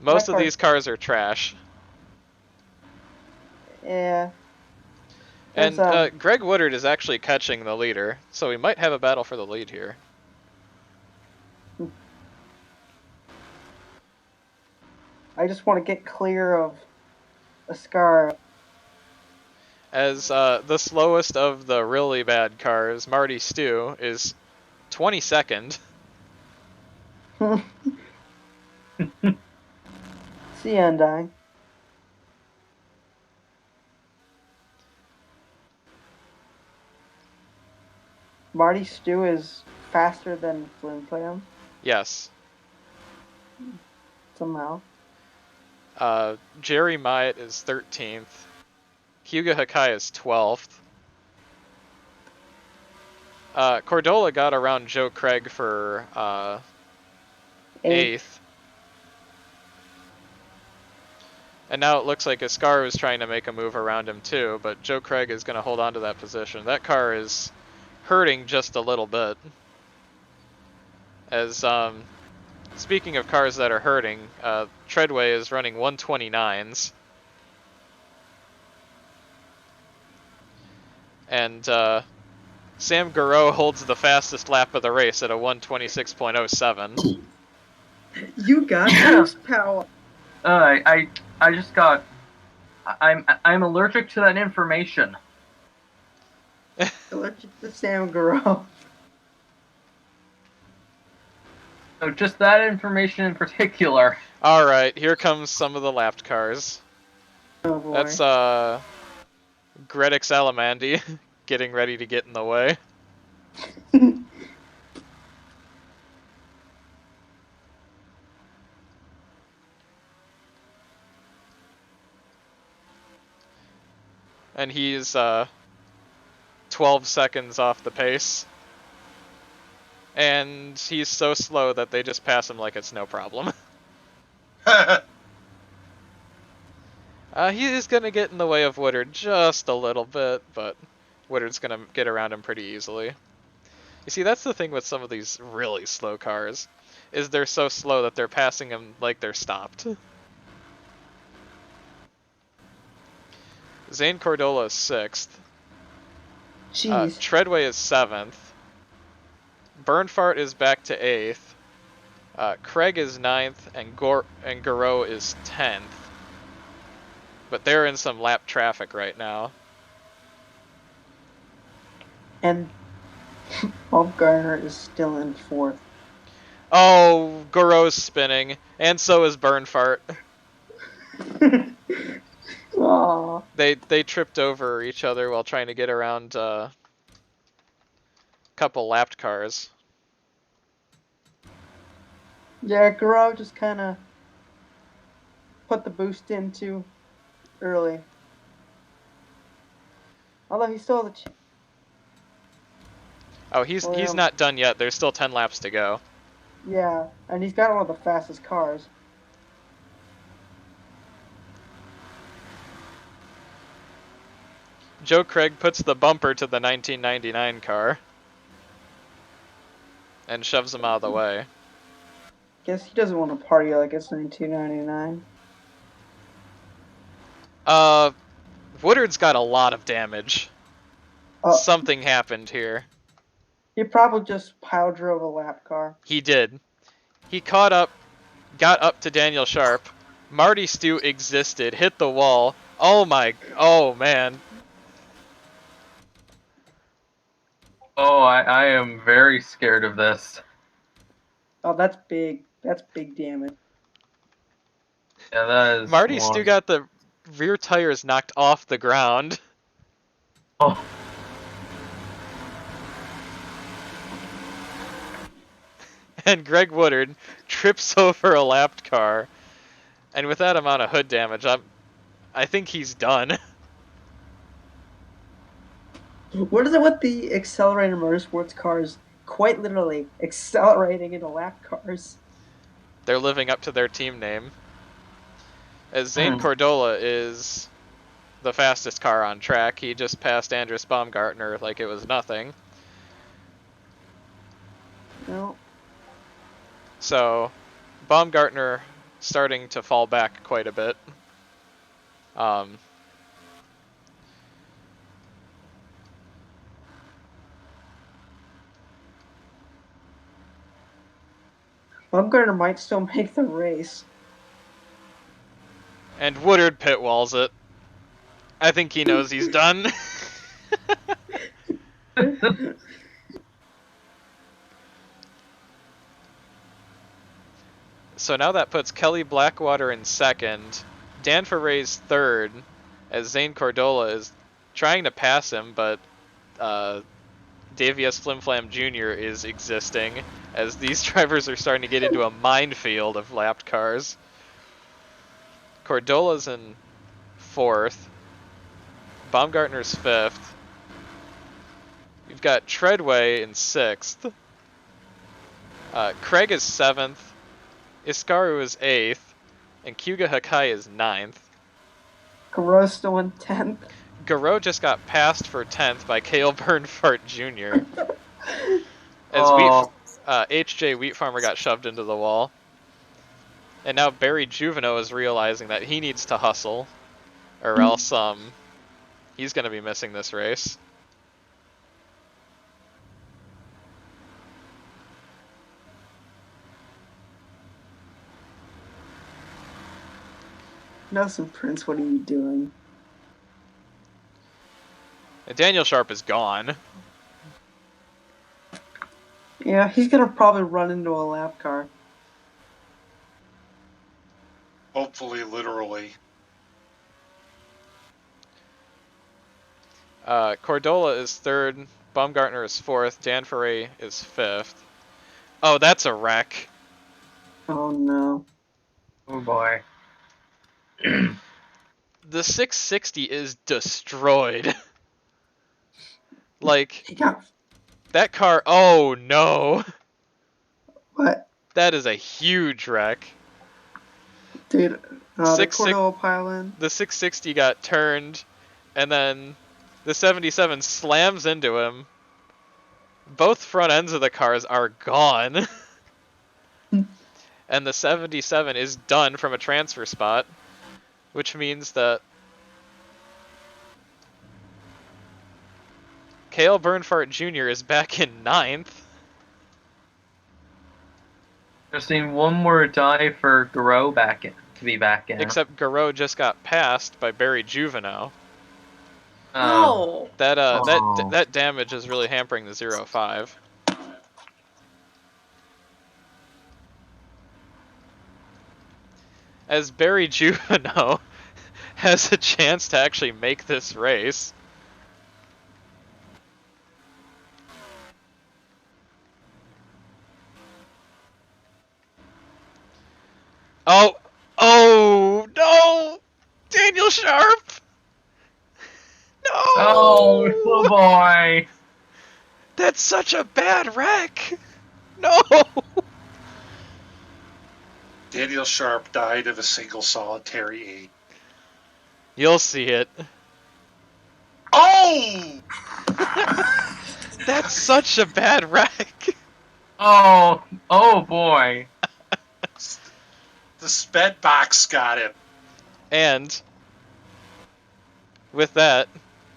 most of car- these cars are trash. Yeah. And There's, Greg Woodard is actually catching the leader, so we might have a battle for the lead here. I just want to get clear of Ascara. As the slowest of the really bad cars, Marty Stew, is 22nd. See you, Undying. Marty Stew is faster than Flim Flam, Yes. somehow. Jerry Myatt is 13th. Hyuga Hakai is 12th. Cordola got around Joe Craig for 8th. And now it looks like Iscaru is trying to make a move around him too, but Joe Craig is going to hold on to that position. That car is hurting just a little bit. As, speaking of cars that are hurting, Treadway is running 129s. And Sam Garreau holds the fastest lap of the race at a 126.07. You got this power. I just got. I'm allergic to that information. Allergic to Sam Garreau. So just that information in particular. Alright, here comes some of the lapped cars. Oh boy. That's Gredic Salamandi getting ready to get in the way. And he's 12 seconds off the pace. And he's so slow that they just pass him like it's no problem. He is going to get in the way of Woodard just a little bit, but Woodard's going to get around him pretty easily. You see, that's the thing with some of these really slow cars, is they're so slow that they're passing him like they're stopped. Zane Cordola is 6th. Jeez. Treadway is 7th. Bernfart is back to 8th. Craig is 9th, and Garreau is 10th. But they're in some lap traffic right now. And Bob Garner is still in 4th. Oh, Garreau's spinning, and so is Bernfart. Aww. They tripped over each other while trying to get around a couple lapped cars. Yeah, Garreau just kind of put the boost in too early. Although he still has a chance. Oh, he's not done yet. There's still 10 laps to go. Yeah, and he's got one of the fastest cars. Joe Craig puts the bumper to the 1999 car and shoves him out of the way. Guess he doesn't want to party like it's 1999. Woodard's got a lot of damage. Something happened here. He probably just pile drove a lap car. He did. He caught up, got up to Daniel Sharp, Marty Stew existed, hit the wall. Oh man. Oh, I am very scared of this. Oh, that's big. That's big damage. Yeah, that is Marty one. Stew got the rear tires knocked off the ground. Oh, And Greg Woodard trips over a lapped car. And with that amount of hood damage, I think he's done. What is it with the accelerated motorsports cars? Quite literally accelerating into lap cars. They're living up to their team name. As Zane Cordola is the fastest car on track, he just passed Andrus Baumgartner like it was nothing. No. So, Baumgartner starting to fall back quite a bit. Baumgartner might still make the race. And Woodard pit walls it. I think he knows he's done. So now that puts Kelly Blackwater in second, Dan Ferre's third, as Zane Cordola is trying to pass him, but Davies Flimflam Jr. is existing, as these drivers are starting to get into a minefield of lapped cars. Cordola's in fourth, Baumgartner's fifth. We've got Treadway in sixth. Craig is seventh. Iskaru is 8th, and Kyuga Hakai is 9th. Garreau's still in 10th. Garreau just got passed for 10th by Cale Bernfart Jr. As HJ Wheat Farmer got shoved into the wall. And now Barry Juveno is realizing that he needs to hustle, or else he's going to be missing this race. Nelson Prince, what are you doing? And Daniel Sharp is gone. Yeah, he's gonna probably run into a lap car. Hopefully, literally. Cordola is third, Baumgartner is fourth, Dan Ferre is fifth. Oh, that's a wreck. Oh no. oh boy. The 660 is destroyed. Like, He got that car, oh no. what? That is a huge wreck. Dude, the Six- Cordova pile in. The 660 got turned, and then the 77 slams into him. Both front ends of the cars are gone. And the 77 is done from a transfer spot, which means that Cale Bernfart Jr. is back in 9th. Just need one more die for Garreau to be back in. Except Garreau just got passed by Barry Juveno. No. That damage is really hampering the 0-5. As Barry Juveno has a chance to actually make this race. Oh no! Daniel Sharp! No! Oh boy! That's such a bad wreck! No! Daniel Sharp died of a single solitary aid. You'll see it. Oh! That's such a bad wreck! Oh boy! The sped box got him. And with that,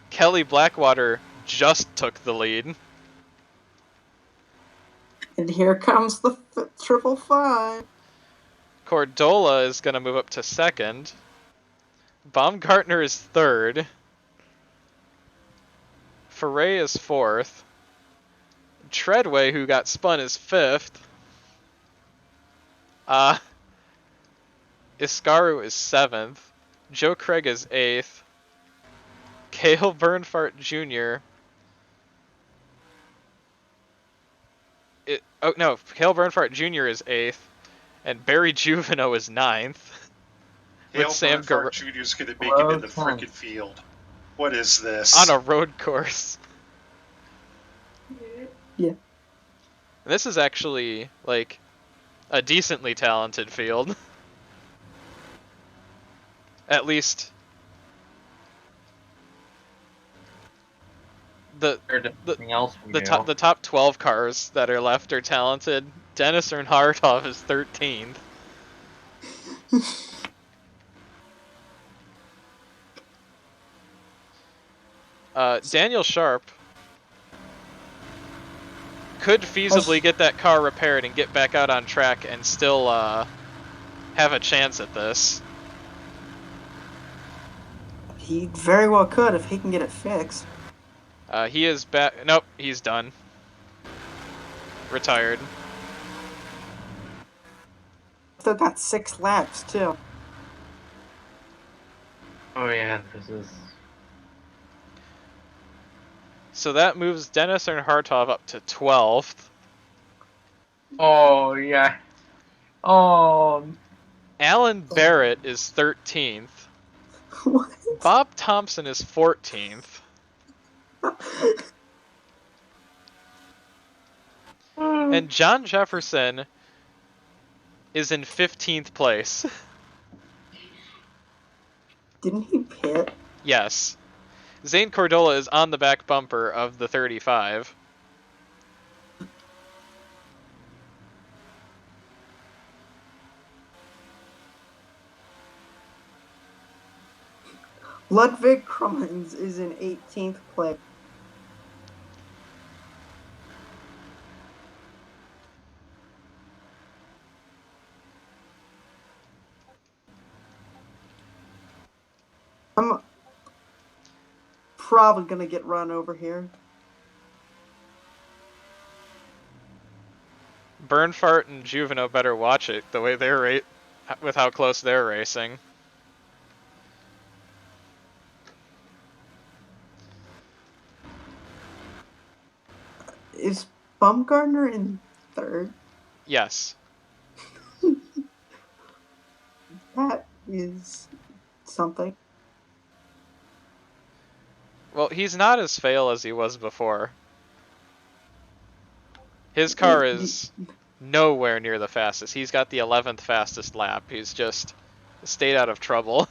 Kelly Blackwater just took the lead. And here comes the 555. Cordola is going to move up to second. Baumgartner is third. Foray is fourth. Treadway, who got spun, is fifth. Iscaru is seventh. Joe Craig is eighth. Cale Bernfart Jr. Cale Bernfart Jr. is eighth. And Barry Juveno is ninth. Hale Sam Bernfart Jr. is going to make it in the frickin' field. What is this? On a road course. Yeah. And this is actually, like, a decently talented field. At least the top 12 cars that are left are talented. Dennis Earnhardt's is 13th. Daniel Sharp could feasibly get that car repaired and get back out on track and still have a chance at this. He very well could if he can get it fixed. He is back. Nope, he's done. Retired. They've got 6 laps too. Oh yeah, this is. So that moves Dennis Earnhardt up to 12th. Oh yeah. Oh. Alan Barrett is 13th. What? Bob Thompson is 14th. And John Jefferson is in 15th place. Didn't he pit? Yes. Zane Cordola is on the back bumper of the 35. Ludwig Crummins is in 18th place. I'm probably going to get run over here. Bernfart and Juveno better watch it the way they're with how close they're racing. Is Baumgartner in third? Yes. That is something. Well, he's not as fail as he was before. His car is nowhere near the fastest. He's got the 11th fastest lap. He's just stayed out of trouble.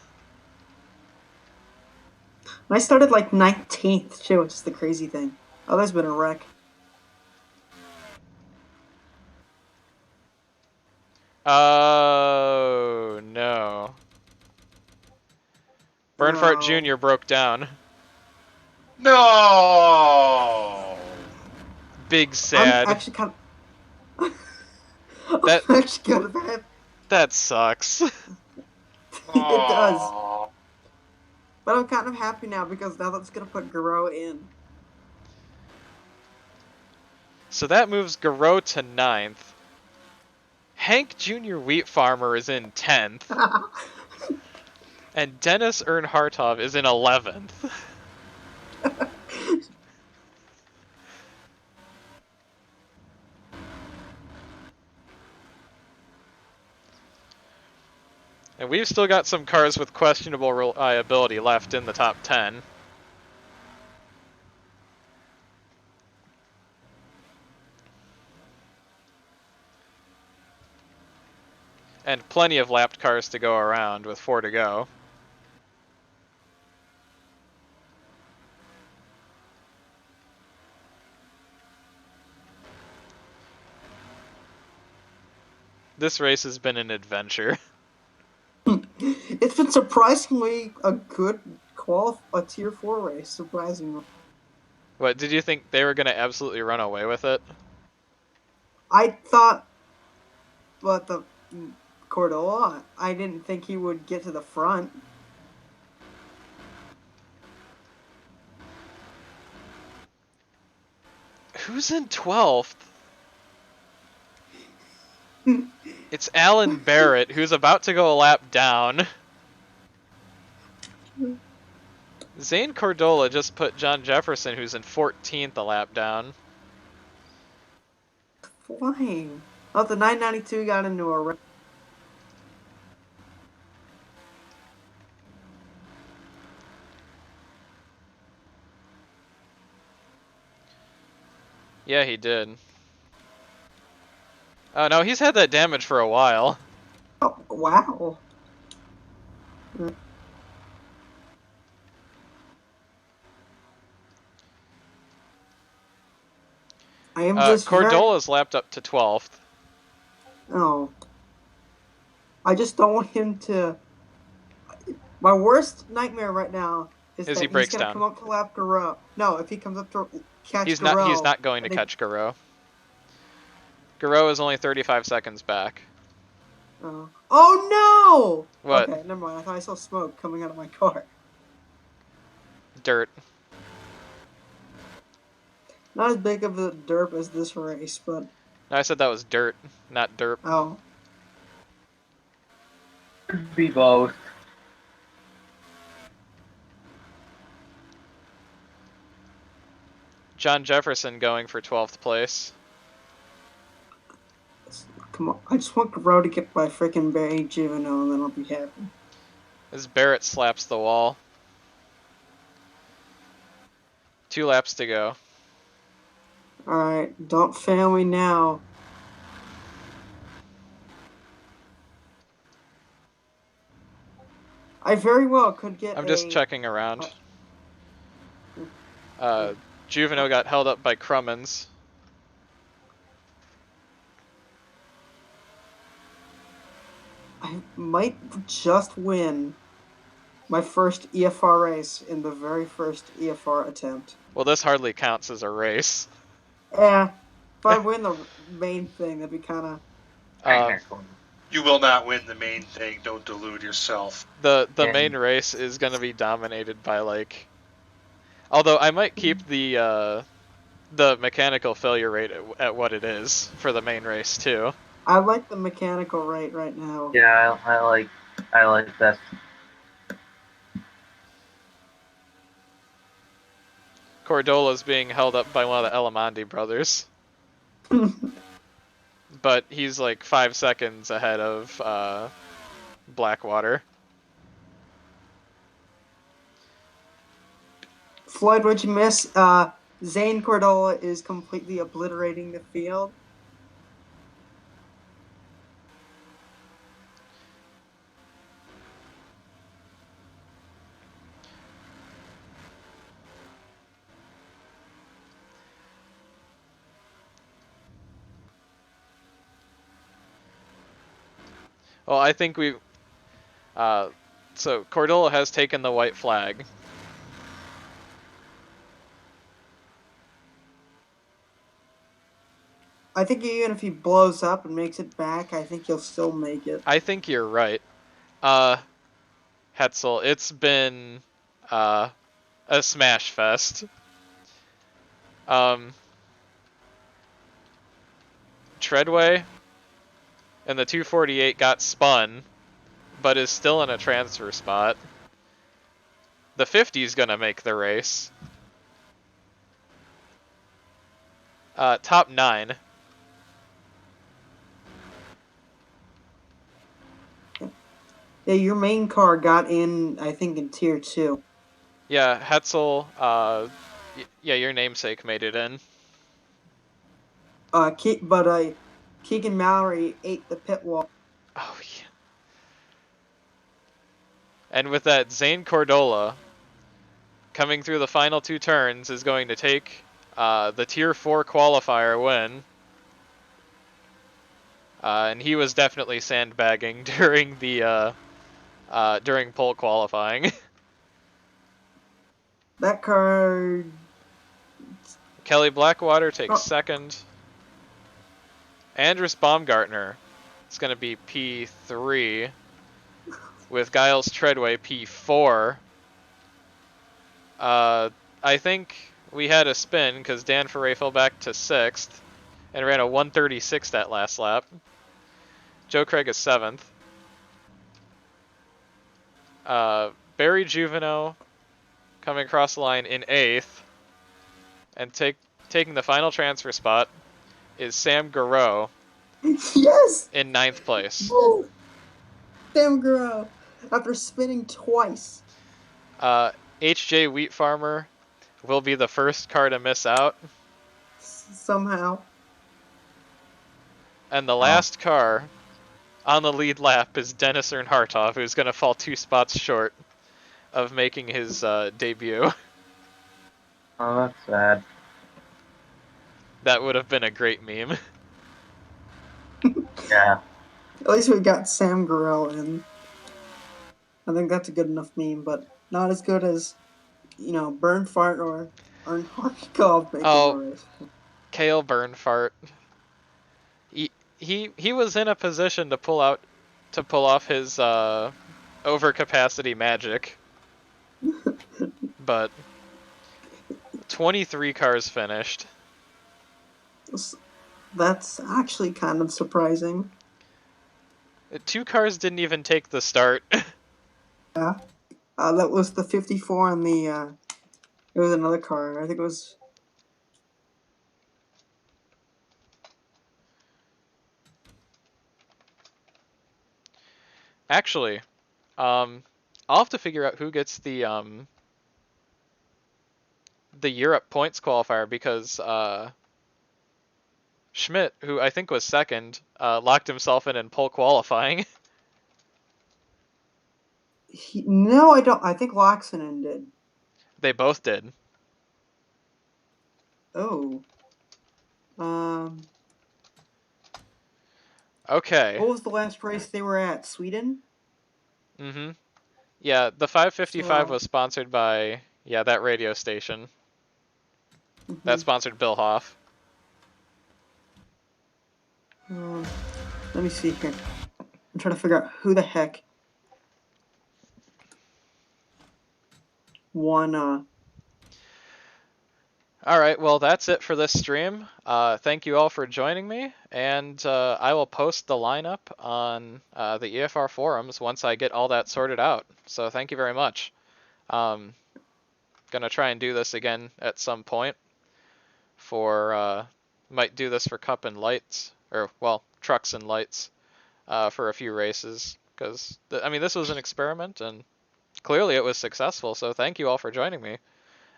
I started like 19th too, which is the crazy thing. Oh, there's been a wreck. Oh, no. Bernfart Jr. broke down. No! Big sad. I'm actually kind of... I'm actually kind of happy. That sucks. It does. But I'm kind of happy now because now that's going to put Garreau in. So that moves Garreau to 9th. Hank Jr. Wheat Farmer is in 10th. And Dennis Earnhardt is in 11th. And we've still got some cars with questionable reliability left in the top 10. And plenty of lapped cars to go around with 4 to go. This race has been an adventure. It's been surprisingly a good a tier 4 race, surprisingly. What, did you think they were going to absolutely run away with it? I thought, but the Cordola. I didn't think he would get to the front. Who's in 12th? It's Alan Barrett, who's about to go a lap down. Zane Cordola just put John Jefferson, who's in 14th, a lap down. Flying. Oh, the 992 got into a wreck. Yeah, he did. Oh no, he's had that damage for a while. Oh, wow. I am just Cordola's lapped up to 12th. Oh. I just don't want him to... My worst nightmare right now is that he he's breaks going to down. come up to lap Garreau. No, if he comes up to catch He's Garreau... He's not going to catch Garreau. Garreau is only 35 seconds back. Oh no! What? Okay, never mind. I thought I saw smoke coming out of my car. Dirt. Not as big of a derp as this race, but... No, I said that was dirt, not derp. Oh. Could be both. John Jefferson going for 12th place. Come on. I just want Garreau to get by freaking Barry Juveno, and then I'll be happy. As Barrett slaps the wall. 2 laps to go. Alright, don't fail me now. I very well could get I'm just checking around. Juveno got held up by Crummins. I might just win my first EFR race in the very first EFR attempt. Well, this hardly counts as a race. Yeah, if I win the main thing, that'd be kind of... You will not win the main thing. Don't delude yourself. The main race is going to be dominated by, like... Although I might keep the mechanical failure rate at what it is for the main race, too. I like the mechanical rate right now. Yeah, I like that. Cordola's being held up by one of the Elamandi brothers. But he's like 5 seconds ahead of Blackwater. Floyd, what'd you miss? Zane Cordola is completely obliterating the field. Well, I think we... so, Cordola has taken the white flag. I think even if he blows up and makes it back, I think he'll still make it. I think you're right. Hetzel, it's been a smash fest. Treadway and the 248 got spun, but is still in a transfer spot. The 50's gonna make the race. Top 9. Yeah, your main car got in, I think, in Tier 2. Yeah, Hetzel, yeah, your namesake made it in. Keegan Mallory ate the pit wall. Oh, yeah. And with that, Zane Cordola, coming through the final 2 turns, is going to take the Tier 4 qualifier win. And he was definitely sandbagging during the during pole qualifying. That car... Kelly Blackwater takes second. Andrus Baumgartner it's going to be P3, with Giles Treadway P4. I think we had a spin because Dan Ferre fell back to 6th and ran a 136 that last lap. Joe Craig is 7th. Barry Juveno coming across the line in 8th. And taking the final transfer spot is Sam Garreau Yes! in 9th place. Oh, Sam Garreau, after spinning twice. HJ Wheat Farmer will be the first car to miss out. Somehow. And the last car on the lead lap is Dennis Earnhardt, who's going to fall 2 spots short of making his debut. Oh, that's sad. That would have been a great meme. Yeah. At least we got Sam Garreau in. I think that's a good enough meme, but not as good as, Burn Fart or Earnhardt Golf making the race. Cale Bernfart. He was in a position to pull off his overcapacity magic. But 23 cars finished. That's actually kind of surprising. 2 cars didn't even take the start. Yeah. That was the 54 and the, it was another car. I think it was... Actually, I'll have to figure out who gets the Europe points qualifier because Schmidt, who I think was 2nd, locked himself in pole qualifying. No, I don't. I think Laxonen did. They both did. Oh. Okay. What was the last race they were at? Sweden? Mm-hmm. Yeah, the 555 So, was sponsored by, that radio station. That sponsored Bill Hoff. let me see here. I'm trying to figure out who the heck won. Alright, well that's it for this stream. Thank you all for joining me, and I will post the lineup on the EFR forums once I get all that sorted out. So thank you very much. Gonna try and do this again at some point might do this for Cup and Lights, or, well, Trucks and Lights, for a few races, because, this was an experiment, and clearly it was successful, so thank you all for joining me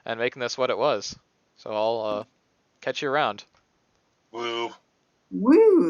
and making this what it was. So I'll catch you around. Woo. Woo!